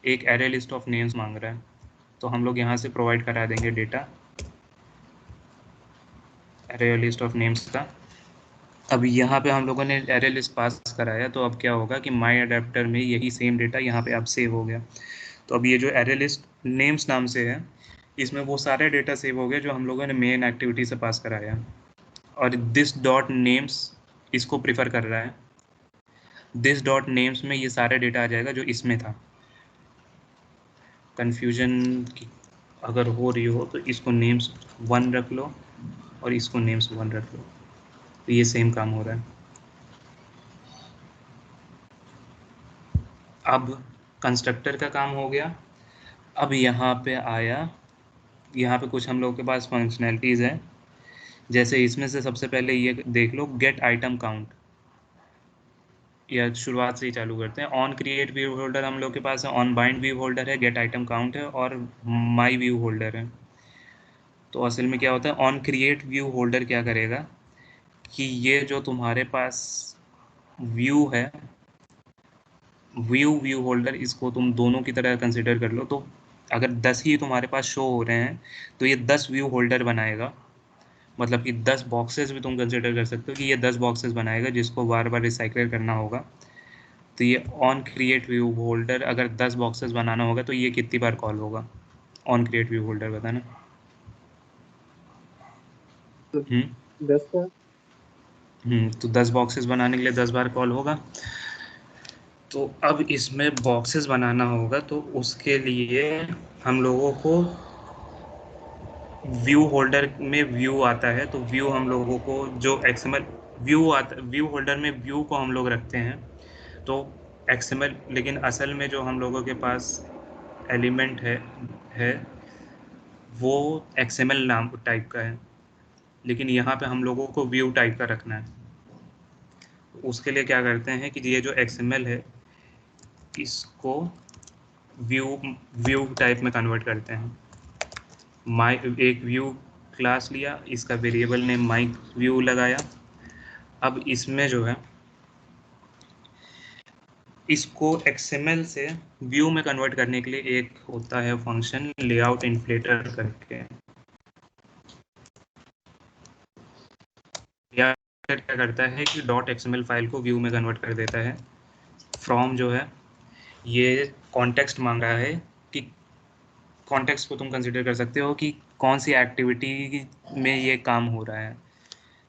Speaker 2: एक एरे लिस्ट ऑफ नेम्स मांग रहा है, तो हम लोग यहाँ से प्रोवाइड करा देंगे data. Array list of names का। अब यहाँ पे हम लोगों ने एरे लिस्ट पास कराया, तो अब क्या होगा कि माई अडेप्टर में यही सेम डेटा यहाँ पे अब सेव हो गया। तो अब ये जो एरे लिस्ट नेम्स नाम से है, इसमें वो सारे डेटा सेव हो गए जो हम लोगों ने मेन एक्टिविटी से पास कराया। और दिस डॉट नेम्स इसको प्रिफर कर रहा है। दिस डॉट नेम्स में ये सारा डेटा आ जाएगा जो इसमें था। कन्फ्यूजन अगर हो रही हो तो इसको नेम्स 1 रख लो और इसको नेम्स 1 रख लो, तो ये सेम काम हो रहा है। अब कंस्ट्रक्टर का काम हो गया। अब यहाँ पे आया, यहाँ पे कुछ हम लोग के पास फंक्शनैलिटीज़ है। जैसे इसमें से सबसे पहले ये देख लो, गेट आइटम काउंट, या शुरुआत से ही चालू करते हैं। ऑन क्रिएट व्यू होल्डर हम लोग के पास है, ऑन बाइंड व्यू होल्डर है, गेट आइटम काउंट है और माई व्यू होल्डर है। तो असल में क्या होता है, ऑन क्रिएट व्यू होल्डर क्या करेगा कि ये जो तुम्हारे पास व्यू है, व्यू होल्डर, इसको तुम दोनों की तरह कंसिडर कर लो। तो अगर 10 ही तुम्हारे पास शो हो रहे हैं तो ये 10 व्यू होल्डर बनाएगा। मतलब कि 10 बॉक्सेस भी तुम कंसिडर कर सकते हो कि ये 10 बॉक्सेस बनाएगा जिसको बार बार रिसाइकल करना होगा। तो ये ऑन क्रिएट व्यू होल्डर अगर 10 बॉक्सेस बनाना होगा तो ये कितनी बार कॉल होगा, ऑन क्रिएट व्यू होल्डर बताना।
Speaker 1: तो
Speaker 2: हम्म
Speaker 1: 10 का।
Speaker 2: तो 10 बॉक्सेस बनाने के लिए 10 बार कॉल होगा। तो अब इसमें बॉक्सेस बनाना होगा, तो उसके लिए हम लोगों को व्यू होल्डर में व्यू आता है, तो व्यू हम लोगों को जो एक्सएमएल व्यू आता, व्यू होल्डर में व्यू को हम लोग रखते हैं। तो एक्सएमएल, लेकिन असल में जो हम लोगों के पास एलिमेंट है वो एक्सएमएल नाम टाइप का है, लेकिन यहाँ पे हम लोगों को व्यू टाइप का रखना है। उसके लिए क्या करते हैं कि ये जो एक्सएमएल है इसको व्यू व्यू टाइप में कन्वर्ट करते हैं। माई एक व्यू क्लास लिया, इसका वेरिएबल नेम माई व्यू लगाया। अब इसमें जो है इसको एक्सएमएल से व्यू में कन्वर्ट करने के लिए एक होता है फंक्शन लेआउट इन्फ्लेटर करके। या क्या करता है कि डॉट एक्सएमएल फाइल को व्यू में कन्वर्ट कर देता है। फ्रॉम जो है ये कॉन्टेक्स्ट मांग रहा है कि कॉन्टेक्स्ट को तुम कंसिडर कर सकते हो कि कौन सी एक्टिविटी में ये काम हो रहा है।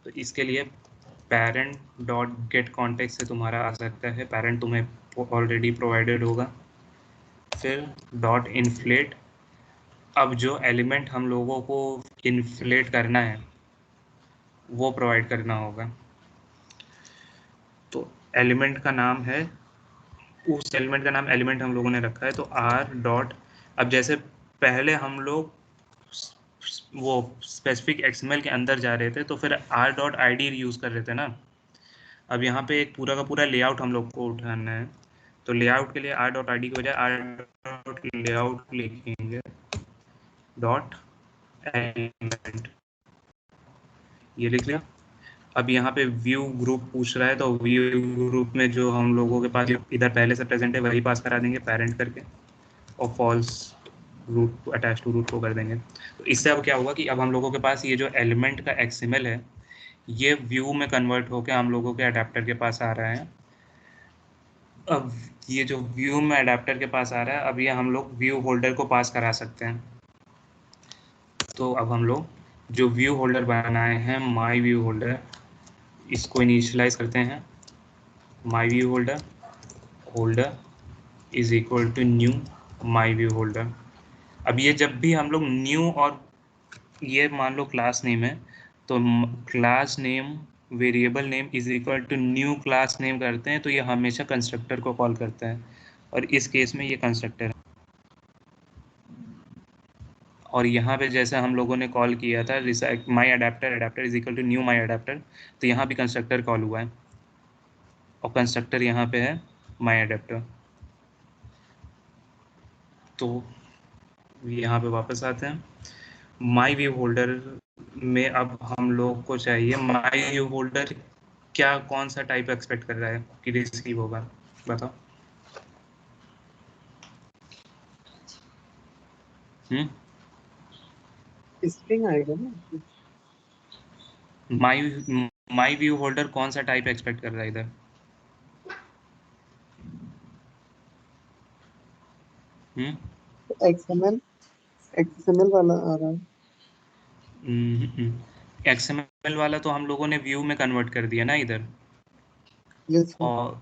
Speaker 2: तो इसके लिए पेरेंट डॉट गेट कॉन्टेक्स्ट से तुम्हारा आ सकता है, पेरेंट तुम्हें ऑलरेडी प्रोवाइडेड होगा। फिर डॉट इन्फ्लेट, अब जो एलिमेंट हम लोगों को इन्फ्लेट करना है वो प्रोवाइड करना होगा। तो एलिमेंट का नाम है, उस एलिमेंट का नाम एलिमेंट हम लोगों ने रखा है, तो आर डॉट, अब जैसे पहले हम लोग वो स्पेसिफिक एक्सएमएल के अंदर जा रहे थे तो फिर R dot I D use कर रहे थे ना। अब यहाँ पे एक पूरा का पूरा लेआउट हम लोग को उठाना है, तो लेआउट के लिए आर डॉट आई डी की बजाय आर डॉट लेआउट लिखेंगे डॉट एलिमेंट, ये लिख लिया। अब यहाँ पे व्यू ग्रुप पूछ रहा है, तो व्यू ग्रुप में जो हम लोगों के पास इधर पहले से प्रेजेंट है वही पास करा देंगे पेरेंट करके, और false root attach to root को कर देंगे। तो इससे अब क्या होगा कि अब हम लोगों के पास ये जो एलिमेंट का एक्सएमएल है ये व्यू में कन्वर्ट होकर हम लोगों के अडेप्टर के पास आ रहा है। अब ये जो व्यू में अडेप्टर के पास आ रहा है, अब ये हम लोग व्यू होल्डर को पास करा सकते हैं। तो अब हम लोग जो व्यू होल्डर बनाए हैं माई व्यू होल्डर, इसको इनिशियलाइज करते हैं। My view holder holder is equal to new my view holder. अब ये जब भी हम लोग न्यू, और ये मान लो क्लास नेम है, तो class name variable name is equal to new class name करते हैं, तो ये हमेशा कंस्ट्रक्टर को कॉल करता है, और इस केस में ये कंस्ट्रक्टर है। और यहाँ पे जैसे हम लोगों ने कॉल किया था my adapter, adapter is equal to new my adapter, तो यहाँ भी कंस्ट्रक्टर कॉल हुआ है और कंस्ट्रक्टर यहाँ पे है माई अडेप्टर। तो यहाँ पे वापस आते हैं माई व्यू होल्डर में। अब हम लोग को चाहिए माई व्यू होल्डर क्या कौन सा टाइप एक्सपेक्ट कर रहा है कि रिसीव होगा, बताओ। हम्म
Speaker 1: स्ट्रिंग आएगा ना।
Speaker 2: माई व्यू होल्डर कौन सा टाइप एक्सपेक्ट कर रहा है इधर?
Speaker 1: एक्सएमएल वाला आ रहा है।
Speaker 2: एक्सएमएल वाला तो हम लोगों ने व्यू में कन्वर्ट कर दिया ना इधर,
Speaker 1: यस सर।
Speaker 2: और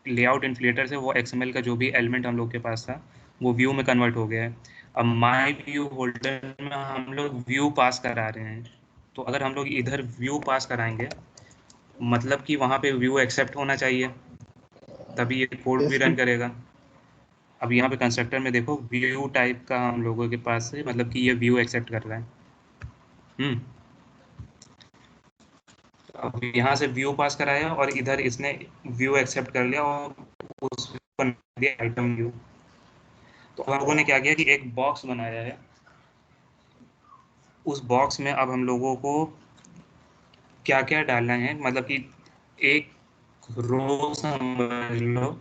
Speaker 2: लेआउट इन्फ्लेटर से वो एक्सएमएल का जो भी एलिमेंट हम लोग के पास था वो व्यू में कन्वर्ट हो गया है। अब माई व्यू होल्डर में हम लोग व्यू पास करा रहे हैं, तो अगर हम लोग इधर व्यू पास कराएंगे मतलब कि वहाँ पे व्यू एक्सेप्ट होना चाहिए, तभी ये कोड
Speaker 1: यस
Speaker 2: भी रन
Speaker 1: सर।
Speaker 2: करेगा। अब यहाँ पे कंस्ट्रक्टर में देखो व्यू टाइप का हम लोगों के पास है, मतलब कि ये व्यू एक्सेप्ट कर रहा है। अब यहाँ से व्यू पास कराया और इधर इसने व्यू एक्सेप्ट कर लिया और उसको बना दिया आइटम व्यू। तो हम लोगों ने क्या किया कि एक बॉक्स बनाया है, उस बॉक्स में अब हम लोगों को क्या क्या डालना है, मतलब कि एक रो समझ लो,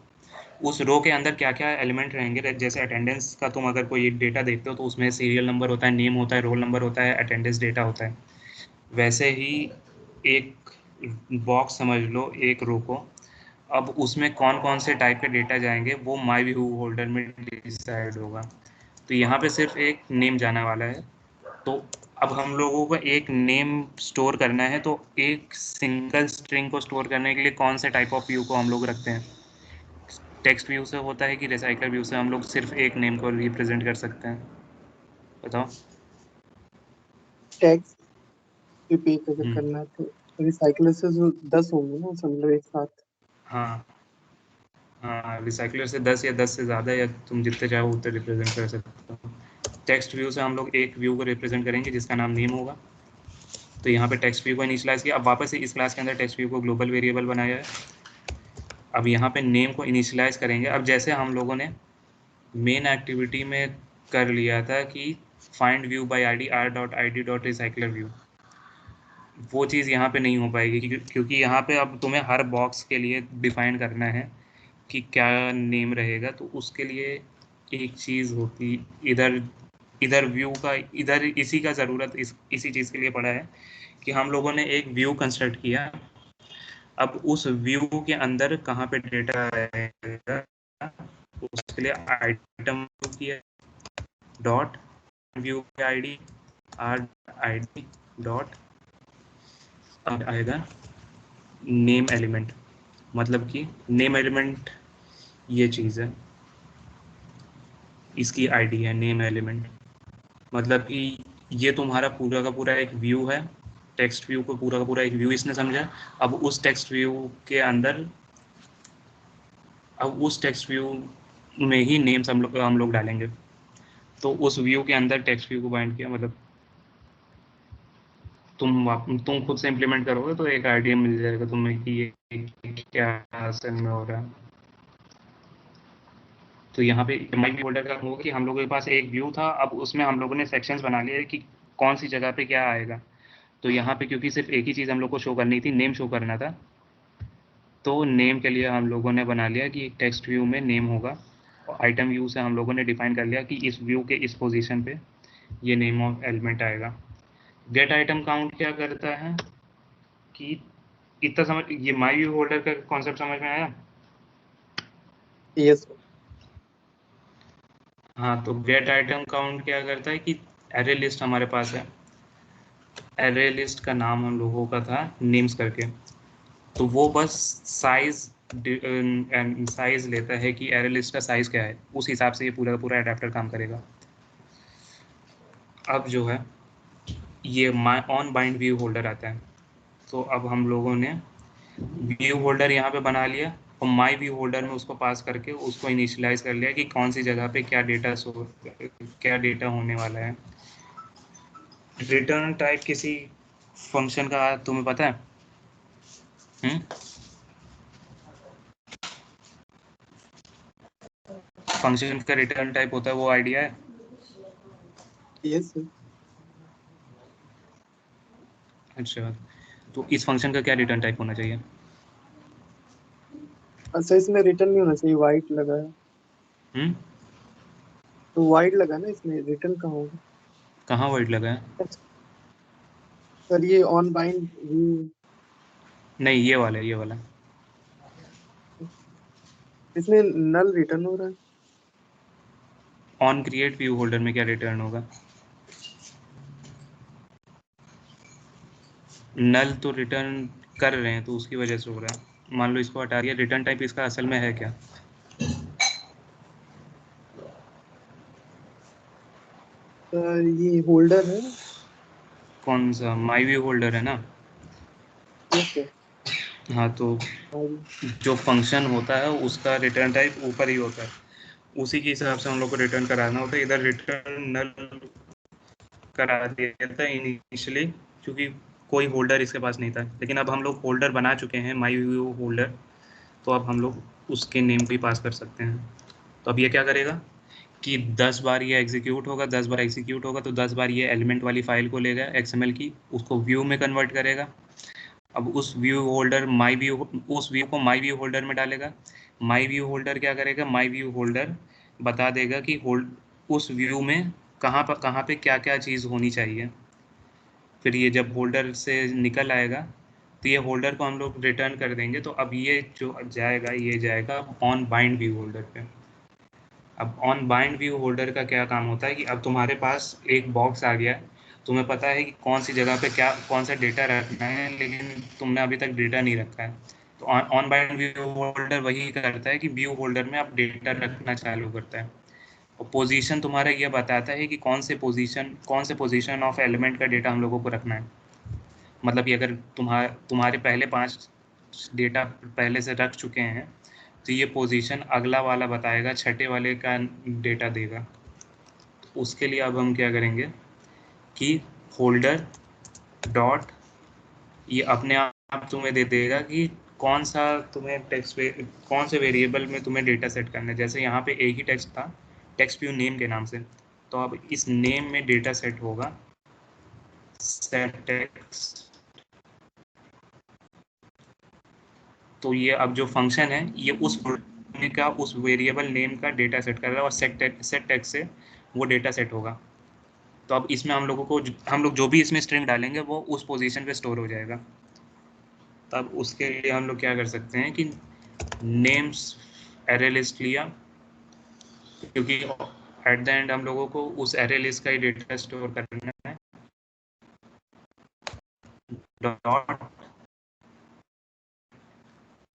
Speaker 2: उस रो के अंदर क्या क्या एलिमेंट रहेंगे। जैसे अटेंडेंस का तुम अगर कोई डेटा देखते हो तो उसमें सीरियल नंबर होता है, नेम होता है, रोल नंबर होता है, अटेंडेंस डेटा होता है। वैसे ही एक बॉक्स समझ लो एक रो को, अब उसमें कौन कौन से टाइप के डेटा जाएंगे वो माई व्यू होल्डर में डिसाइड होगा। तो यहाँ पे सिर्फ एक नेम जाने वाला है। तो अब हम लोगों को एक नेम स्टोर करना है, तो एक सिंगल स्ट्रिंग को स्टोर करने के लिए कौन से टाइप ऑफ व्यू को हम लोग रखते हैं? टेक्स्ट व्यू से होता है कि रिसाइकलर व्यू से हम लोग सिर्फ एक नेम को रिप्रेजेंट कर सकते हैं? बताओ।
Speaker 1: टैग्स पे पे अगर
Speaker 2: हम्म,
Speaker 1: करना है तो रिसाइकलर से जो 10 होंगे ना समझ लो एक साथ।
Speaker 2: हाँ हाँ, रिसाइकलर से 10 या 10 से ज़्यादा, या तुम जितने चाहो उतने रिप्रेजेंट कर सकते हो। टेक्स्ट व्यू से हम लोग एक व्यू को रिप्रेजेंट करेंगे जिसका नाम नेम होगा। तो यहाँ पे टेक्स्ट व्यू को इनिशियलाइज किया। अब वापस से इस क्लास के अंदर टेक्स्ट व्यू को ग्लोबल वेरिएबल बनाया है। अब यहाँ पे नेम को इनिशियलाइज करेंगे। अब जैसे हम लोगों ने मेन एक्टिविटी में कर लिया था कि find view bye ID R dot I D dot recycler view, वो चीज़ यहाँ पे नहीं हो पाएगी क्योंकि यहाँ पे अब तुम्हें हर बॉक्स के लिए डिफाइन करना है कि क्या नेम रहेगा। तो उसके लिए एक चीज़ होती इधर, इधर व्यू का, इधर इसी का ज़रूरत इसी चीज़ के लिए पड़ा है कि हम लोगों ने एक व्यू कंस्ट्रक्ट किया। अब उस व्यू के अंदर कहाँ पे डेटा रहेगा उसके लिए आइटम किया dot view ID are ID dot आएगा नेम एलिमेंट, मतलब कि नेम एलिमेंट ये चीज़ है, इसकी आईडी है नेम एलिमेंट। मतलब कि ये तुम्हारा पूरा का पूरा एक व्यू है, टेक्स्ट व्यू को पूरा का पूरा एक व्यू इसने समझा। अब उस टेक्स्ट व्यू के अंदर, अब उस टेक्स्ट व्यू में ही नेम्स हम लोग डालेंगे। तो उस व्यू के अंदर टेक्स्ट व्यू को बाइंड किया, मतलब तुम खुद से इम्प्लीमेंट करोगे तो एक आइडिया मिल जाएगा तुम्हें कि ये क्या असल में हो रहा है। तो यहाँ पे माई व्यू होल्डर का होगा कि हम लोगों के पास एक व्यू था, अब उसमें हम लोगों ने सेक्शंस बना लिए कि कौन सी जगह पे क्या आएगा। तो यहाँ पे क्योंकि सिर्फ एक ही चीज़ हम लोग को शो करनी थी, नेम शो करना था, तो नेम के लिए हम लोगों ने बना लिया कि टेक्स्ट व्यू में नेम होगा। और आइटम व्यू से हम लोगों ने डिफाइन कर लिया कि इस व्यू के इस पोजीशन पे ये नेम ऑफ एलिमेंट आएगा। गेट आइटम काउंट क्या करता है कि इतना समझ, ये माई व्यू होल्डर का कॉन्सेप्ट समझ में आया?
Speaker 1: यस।
Speaker 2: हाँ, तो गेट आइटम काउंट क्या करता है कि एरे लिस्ट हमारे पास है, एरे लिस्ट का नाम हम लोगों का था नेम्स करके, तो वो बस साइज साइज लेता है कि एरे लिस्ट का साइज क्या है, उस हिसाब से ये पूरा का पूरा अडेप्टर काम करेगा। अब जो है ये माई ऑन बाइंड व्यू होल्डर आता है। तो अब हम लोगों ने व्यू होल्डर यहाँ पे बना लिया और माई व्यू होल्डर में उसको पास करके उसको इनिशियलाइज कर लिया कि कौन सी जगह पे क्या डेटा होने वाला है। रिटर्न टाइप किसी फंक्शन का तुम्हें पता है? फंक्शन का रिटर्न टाइप होता है, वो आइडिया है?
Speaker 1: Yes sir.
Speaker 2: अच्छा, तो इस फंक्शन का क्या रिटर्न टाइप होना चाहिए?
Speaker 1: अच्छा इसमें रिटर्न नहीं होना चाहिए, वाइट लगा है।
Speaker 2: हम्म,
Speaker 1: तो वाइट लगा ना इसमें, रिटर्न कहाँ होगा?
Speaker 2: कहाँ वर्ड लगा है?
Speaker 1: सर ये ऑन बाइंड व्यू,
Speaker 2: नहीं, ये वाला
Speaker 1: इसमें नल रिटर्न हो रहा है।
Speaker 2: ऑन क्रिएट व्यू होल्डर में क्या रिटर्न होगा? नल तो रिटर्न कर रहे हैं तो उसकी वजह से हो रहा है। मान लो इसको हटा दिया, रिटर्न टाइप इसका असल में है क्या?
Speaker 1: सर ये होल्डर है।
Speaker 2: कौन सा? माई व्यू होल्डर है ना?
Speaker 1: Yes sir.
Speaker 2: हाँ, तो जो फंक्शन होता है उसका रिटर्न टाइप ऊपर ही होता है, उसी के हिसाब से हम लोग को रिटर्न कराना होता है। इधर रिटर्न नल करा दिया था इनिशियली, क्योंकि कोई होल्डर इसके पास नहीं था, लेकिन अब हम लोग होल्डर बना चुके हैं माई व्यू होल्डर, तो अब हम लोग उसके नेम भी पास कर सकते हैं। तो अब ये क्या करेगा कि 10 बार ये एग्जीक्यूट होगा, 10 बार एग्जीक्यूट होगा तो 10 बार ये एलिमेंट वाली फाइल को लेगा एक्सएमएल की, उसको व्यू में कन्वर्ट करेगा। अब उस व्यू होल्डर उस व्यू को माई व्यू होल्डर में डालेगा। माई व्यू होल्डर क्या करेगा? माई व्यू होल्डर बता देगा कि होल्ड उस व्यू में कहाँ पे क्या क्या चीज़ होनी चाहिए। फिर ये जब होल्डर से निकल आएगा तो ये होल्डर को हम लोग रिटर्न कर देंगे। तो अब ये जो जाएगा, ये जाएगा ऑन बाइंड व्यू होल्डर पे। अब ऑन बाइंड व्यू होल्डर का क्या काम होता है कि अब तुम्हारे पास एक बॉक्स आ गया है, तुम्हें पता है कि कौन सी जगह पे क्या कौन सा डेटा रखना है, लेकिन तुमने अभी तक डेटा नहीं रखा है। तो ऑन बाइंड व्यू होल्डर वही करता है कि व्यू होल्डर में आप डेटा रखना चालू करता है। और पोजीशन तुम्हारा ये बताता है कि कौन से पोजीशन ऑफ एलिमेंट का डेटा हम लोगों को रखना है। मतलब कि अगर तुम्हारे पहले 5 डेटा पहले से रख चुके हैं, तो ये पोजीशन अगला वाला बताएगा, छठे वाले का डेटा देगा। तो उसके लिए अब हम क्या करेंगे कि होल्डर डॉट, ये अपने आप तुम्हें दे देगा कि कौन सा तुम्हें कौन से वेरिएबल में तुम्हें डेटा सेट करना है। जैसे यहाँ पे एक ही टेक्स्ट था, टेक्स्ट व्यू नेम के नाम से, तो अब इस नेम में डेटा सेट होगा सेट टेक्स्ट। तो ये अब जो फंक्शन है ये उस का उस वेरिएबल नेम का डेटा सेट कर रहा है, और सेट टेक्स्ट से वो डेटा सेट होगा। तो अब इसमें हम लोग जो भी इसमें स्ट्रिंग डालेंगे वो उस पोजीशन पे स्टोर हो जाएगा। तब उसके लिए हम लोग क्या कर सकते हैं कि नेम्स एरे लिस्ट लिया, क्योंकि एट द एंड हम लोगों को उस एरे लिस्ट का ही डेटा स्टोर करना है। डॉट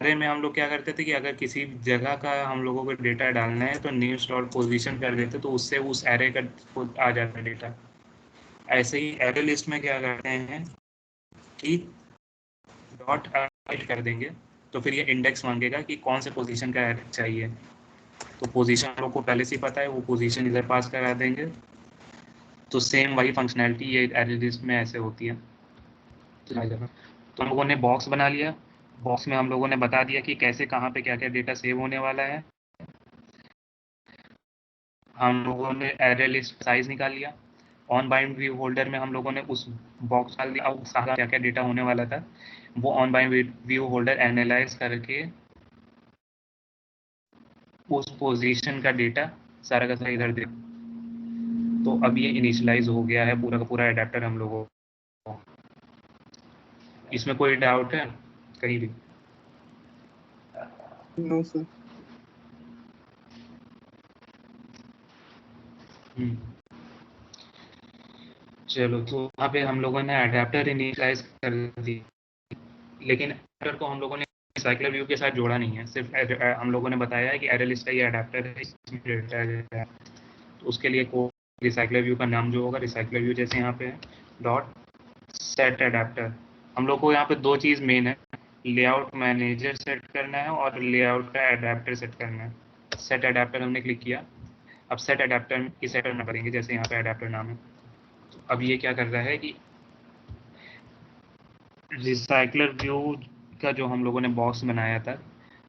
Speaker 2: एरे में हम लोग क्या करते थे कि अगर किसी जगह का हम लोगों को डेटा डालना है तो नेम्स डॉट पोजीशन कर देते, तो उससे उस एरे का आ जाता है डेटा। ऐसे ही एरे लिस्ट में क्या करते हैं कि डॉट ऐड कर देंगे, तो फिर ये इंडेक्स मांगेगा कि कौन से पोजीशन का चाहिए। तो पोजीशन हम लोग को पहले से ही पता है, वो पोजीशन इधर पास करा देंगे। तो सेम वही फंक्शनैलिटी ये एरे लिस्ट में ऐसे होती है। तो हम लोगों ने बॉक्स बना लिया, बॉक्स में हम लोगों ने बता दिया कि कैसे कहाँ पे क्या क्या डेटा सेव होने वाला है। हम लोगों ने एरे लिस्ट साइज निकाल लिया। ऑन बाइंड व्यू होल्डर में हम लोगों ने उस बॉक्स डाल दिया, अब सारा क्या क्या डेटा होने वाला था वो on bind view holder analyse करके उस पोजीशन का डेटा सारा का सारा इधर दे। तो अब ये इनिशियलाइज हो गया है पूरा का पूरा एडेप्टर हम लोगों को। इसमें कोई डाउट है कहीं भी?
Speaker 1: No sir.
Speaker 2: हम्म, चलो, तो वहाँ पे हम लोगों ने अडेप्टर इनिशियलाइज कर दी, लेकिन अडेप्टर को हम लोगों ने रिसाइकलर व्यू के साथ जोड़ा नहीं है। सिर्फ हम लोगों ने बताया है कि एरे लिस्ट का ये अडेप्टर है, इसमें डेटा है। तो उसके लिए कोड रिसाइकलर व्यू का नाम जो होगा, रिसाइकलर व्यू जैसे यहाँ पे है डॉट सेट अडेप्टर। हम लोग को यहाँ पे दो चीज़ मेन है, लेआउट मैनेजर सेट करना है और लेआउट का अडेप्टर सेट करना है। सेट अडेप्टर हमने क्लिक किया, अब सेट अडेप्टर की सेट करना करेंगे, जैसे यहाँ पे अडेप्टर नाम है। तो अब ये क्या कर रहा है कि रिसाइकलर व्यू का जो हम लोगों ने बॉक्स बनाया था,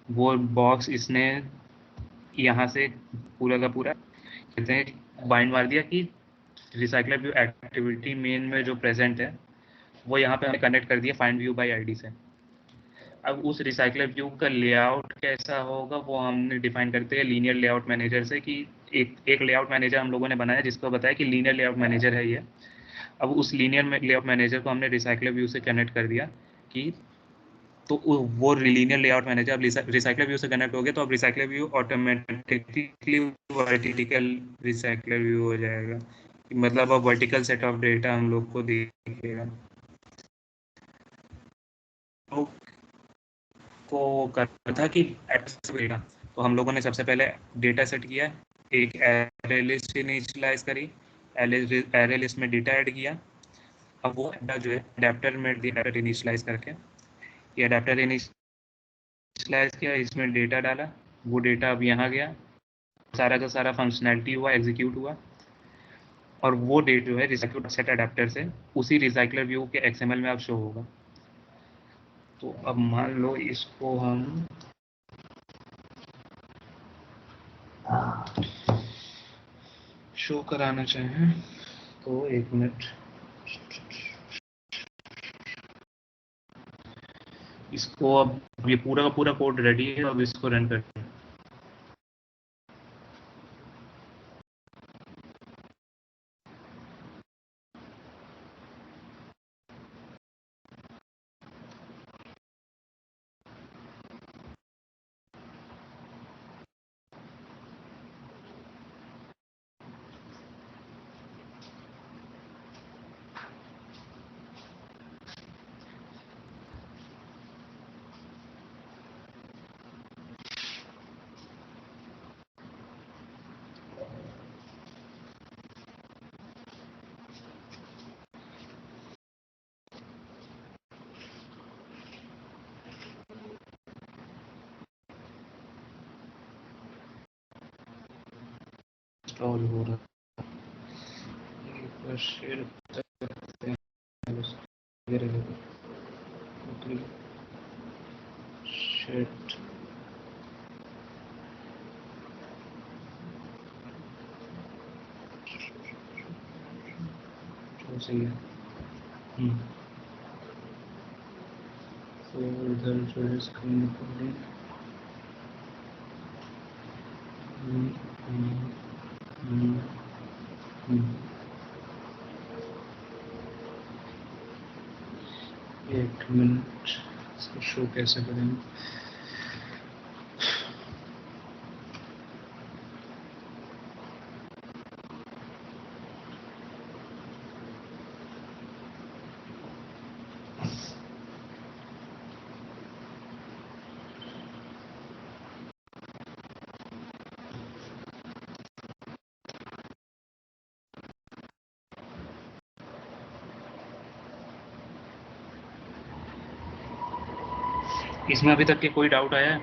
Speaker 2: वो बॉक्स इसने यहाँ से पूरा का पूरा कहते हैं बाइंड मार दिया कि रिसाइकलर व्यू एक्टिविटी मेन में जो प्रेजेंट है वो यहाँ पे हमने कनेक्ट कर दिया फाइंड व्यू बाय आईडी से। अब उस रिसाइकलर व्यू का लेआउट कैसा होगा वो हमने डिफाइन करते हैं लीनियर लेआउट मैनेजर से, कि एक लेआउट मैनेजर हम लोगों ने बनाया जिसको बताया कि लीनियर लेआउट मैनेजर है ये। अब उस लीनियर लेआउट मैनेजर को हमने रिसाइकलर व्यू से कनेक्ट कर दिया कि तो वो लीनियर लेआउट मैनेजर अब रिसाइकलर व्यू से कनेक्ट हो गया, तो अब recycler view automatically vertical recycler view हो जाएगा, मतलब अब वर्टिकल सेट ऑफ डेटा हम लोग को दिखेगा। को करना था कि डेटा, तो हम लोगों ने सबसे पहले डेटा सेट किया, एक एरे लिस्ट इनिशियलाइज करी, एरे लिस्ट में डेटा ऐड किया। अब वो जो है अडेप्टर में डेटा इनिशियलाइज करके, ये अडेप्टर इनिशियलाइज किया, इसमें डेटा डाला, वो डेटा अब यहाँ गया, सारा का सारा फंक्शनैलिटी हुआ, एग्जीक्यूट हुआ, और वो डेट जो है रिसाइकल सेट अडेप्टर से उसी रिसाइकलर व्यू के एक्सएमएल में अब शो होगा। तो अब मान लो इसको हम शो कराना चाहें तो 1 मिनट, इसको अब ये पूरा का पूरा कोड रेडी है, अब इसको रन करते हैं। इंस्टॉल हो रहा है, शेयर करते हैं, शिट तो सही है। तो इधर जो है स्क्रीन पर एक मिनट, इसको शो कैसे करेंगे? इसमें अभी तक के कोई डाउट आया है?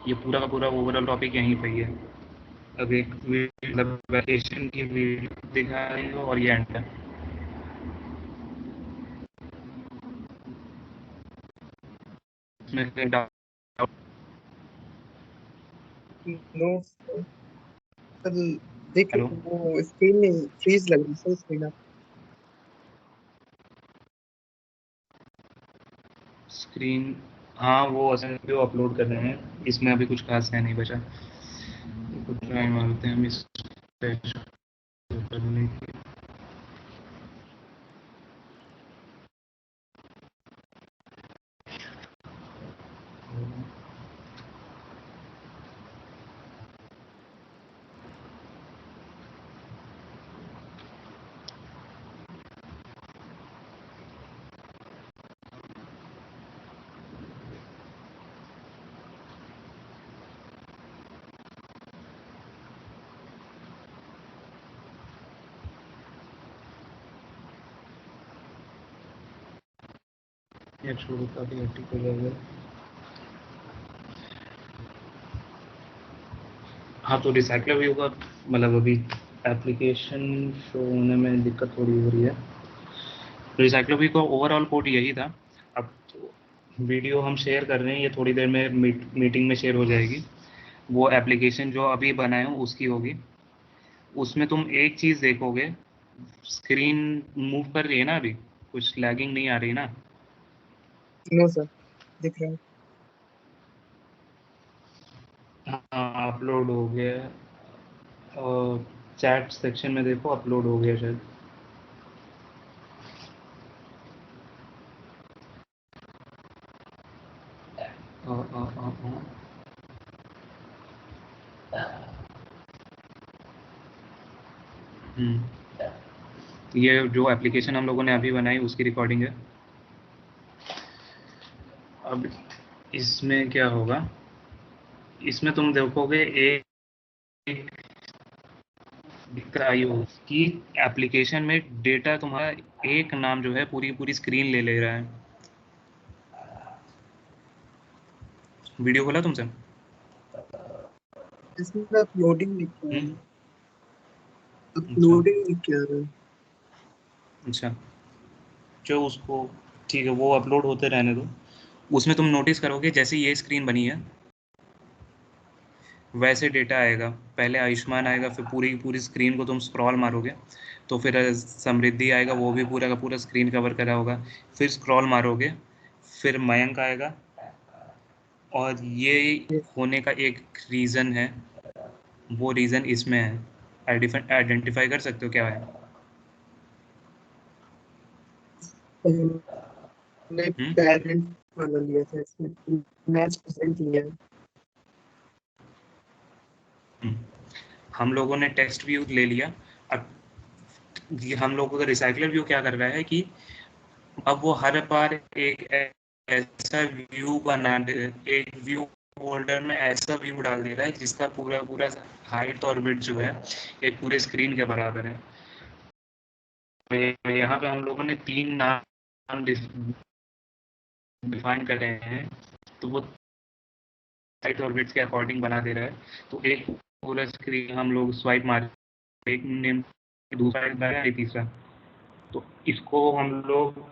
Speaker 2: ये पूरा का पूरा ओवरऑल टॉपिक यहीं पे ही है। अब एक मतलब वैकेशन की वीडियो दिखा रही हो और ये एंड है। इसमें कोई डाउट?
Speaker 1: नो सर, देख
Speaker 2: हेलो,
Speaker 1: वो स्क्रीन में फ्रीज लग रही है स्क्रीन आप।
Speaker 2: स्क्रीन, हाँ वो असल वीडियो अपलोड कर रहे हैं, इसमें अभी कुछ खास है नहीं बचा। कुछ ट्राई मारते हैं हम इस पे करने की। ये छोड़ो, काफी आर्टिकल है। हाँ, तो रिसाइकलर व्यू का मतलब अभी एप्लीकेशन शो होने में दिक्कत थोड़ी हो रही है। रिसाइकलर व्यू का ओवरऑल कोड यही था। अब वीडियो हम शेयर कर रहे हैं, ये थोड़ी देर में मीटिंग में शेयर हो जाएगी। वो एप्लीकेशन जो अभी बनाए हो उसकी होगी। उसमें तुम एक चीज़ देखोगे, स्क्रीन मूव कर रही है ना अभी, कुछ लैगिंग नहीं आ रही ना?
Speaker 1: नो सर, दिख रहा है।
Speaker 2: हाँ, अपलोड हो गया। और चैट सेक्शन में देखो, अपलोड हो गया शायद। ये जो एप्लीकेशन हम लोगों ने अभी बनाई उसकी रिकॉर्डिंग है। अब इसमें क्या होगा, इसमें तुम देखोगे एक दिक्कत आई हो कि एप्लीकेशन में डेटा तुम्हारा एक नाम जो है पूरी पूरी स्क्रीन ले ले रहा है। वीडियो खोला तुमसे?
Speaker 1: इसमें अपलोडिंग लिख के आ रहा
Speaker 2: हम्म,
Speaker 1: है,
Speaker 2: अच्छा
Speaker 1: अपलोडिंग लिख के आ रहा है।
Speaker 2: अच्छा, जो उसको ठीक है, वो अपलोड होते रहने दो। उसमें तुम नोटिस करोगे जैसे ये स्क्रीन बनी है वैसे डेटा आएगा। पहले आयुष्मान आएगा, फिर पूरी पूरी स्क्रीन को तुम स्क्रॉल मारोगे तो फिर समृद्धि आएगा, वो भी पूरा का पूरा स्क्रीन कवर करा होगा। फिर स्क्रॉल मारोगे, फिर मयंक आएगा। और ये होने का एक रीज़न है, वो रीज़न इसमें है। आइडेंटिफाई कर सकते हो क्या है?
Speaker 1: हमने
Speaker 2: हम्म
Speaker 1: पेरेंट वाला लिया था, इसमें मैच प्रेजेंट लिया है।
Speaker 2: हम्म। हम लोगों ने टेक्स्ट व्यू ले लिया। अब ये हम लोगों का रिसाइकलर व्यू क्या कर रहा है कि अब वो हर बार एक ऐसा व्यू बना दे, एक व्यू फोल्डर में ऐसा व्यू डाल दे रहा है जिसका पूरा पूरा हाइट और विड्थ जो है एक पूरे स्क्रीन के बराबर है। तो यहाँ पे हम लोगों ने 3 नाम डिफाइन कर रहे हैं, तो वो हाइट और विड्थ के अकॉर्डिंग बना दे रहा है। तो एक पूरा स्क्रीन हम लोग स्वाइप मार, एक नेम दूसरा एक तीसरा, तो इसको हम लोग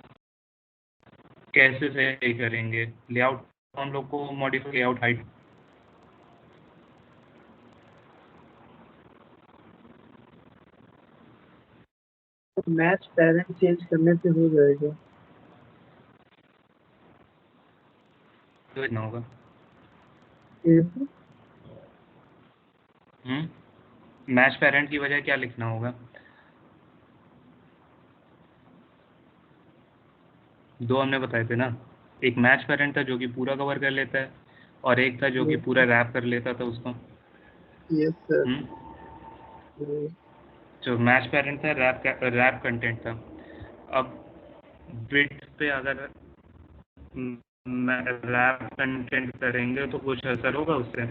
Speaker 2: कैसे सही करेंगे? लेआउट हम लोग को modify, layout height
Speaker 1: match parent change करने से हो जाएगा।
Speaker 2: लिखना होगा।
Speaker 1: कैसे?
Speaker 2: मैच पेरेंट की वजह क्या लिखना होगा? दो हमने बताए थे ना, एक मैच पेरेंट था जो कि पूरा कवर कर लेता है, और एक था जो कि पूरा रैप कर लेता था उसको।
Speaker 1: Yes sir.
Speaker 2: हम्म जो मैच पेरेंट था रैप कंटेंट था। अब बिट पे अगर रैप कंटेंट करेंगे तो कुछ असर होगा उससे?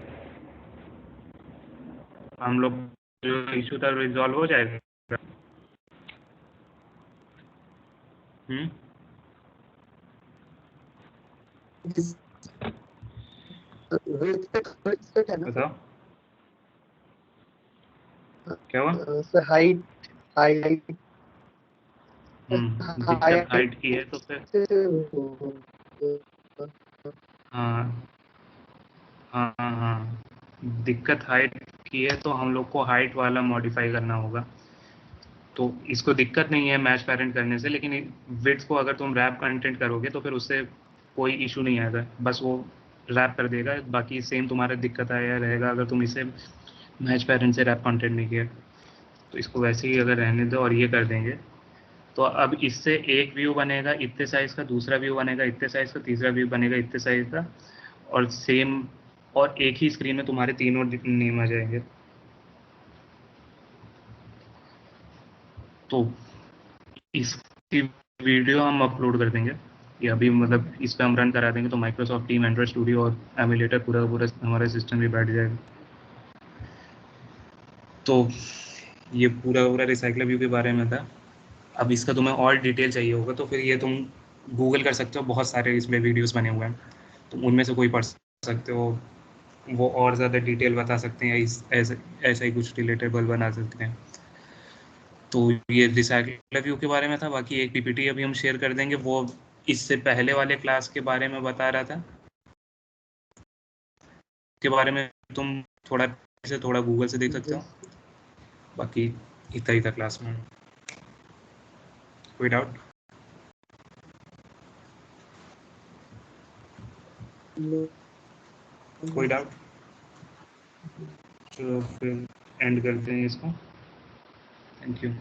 Speaker 2: हम लोग जो इशू था रिजॉल्व हो जाएगा? हम्म
Speaker 1: विड्थ है ना सर?
Speaker 2: बताओ क्या हुआ?
Speaker 1: सर हाइट, हाइट
Speaker 2: दिक्कत
Speaker 1: हाइट
Speaker 2: हाइट की है तो फिर हाँ हाँ हाँ हाँ, दिक्कत हाइट की है तो हम लोग को हाइट वाला मॉडिफाई करना होगा। तो इसको दिक्कत नहीं है मैच पेरेंट करने से, लेकिन विड्थ को अगर तुम रैप कंटेंट करोगे तो फिर उससे कोई इशू नहीं आएगा, बस वो रैप कर देगा। बाकी सेम तुम्हारा दिक्कत आया रहेगा अगर तुम इसे मैच पेरेंट से रैप कंटेंट नहीं किया। तो इसको वैसे ही अगर रहने दो और ये कर देंगे, तो अब इससे एक व्यू बनेगा इतने साइज का, दूसरा व्यू बनेगा इतने साइज का, तीसरा व्यू बनेगा इतने साइज का, और सेम, और एक ही स्क्रीन में तुम्हारे तीनों नेम आ जाएंगे। तो इसकी वीडियो हम अपलोड कर देंगे, ये अभी मतलब इस पे हम रन करा देंगे तो माइक्रोसॉफ्ट टीम, एंड्रॉइड स्टूडियो और एमुलेटर पूरा का पूरा हमारा सिस्टम भी बैठ जाएगा। तो ये पूरा पूरा रिसाइकलर व्यू के बारे में था। अब इसका तुम्हें और डिटेल चाहिए होगा तो फिर ये तुम गूगल कर सकते हो, बहुत सारे इसमें वीडियोस बने हुए हैं, तुम उनमें से कोई पढ़ सकते हो। वो और ज़्यादा डिटेल बता सकते हैं, ऐसे ऐसा ही कुछ रिलेटेबल बना सकते हैं। तो ये रिसाइकलर व्यू के बारे में था। बाकी एक पीपीटी अभी हम शेयर कर देंगे, वो इससे पहले वाले क्लास के बारे में बता रहा था, के बारे में तुम थोड़ा गूगल से देख सकते हो। बाकी इतना ही था क्लास में। कोई डाउट? कोई डाउट? चलो फिर एंड करते हैं इसको। Thank you.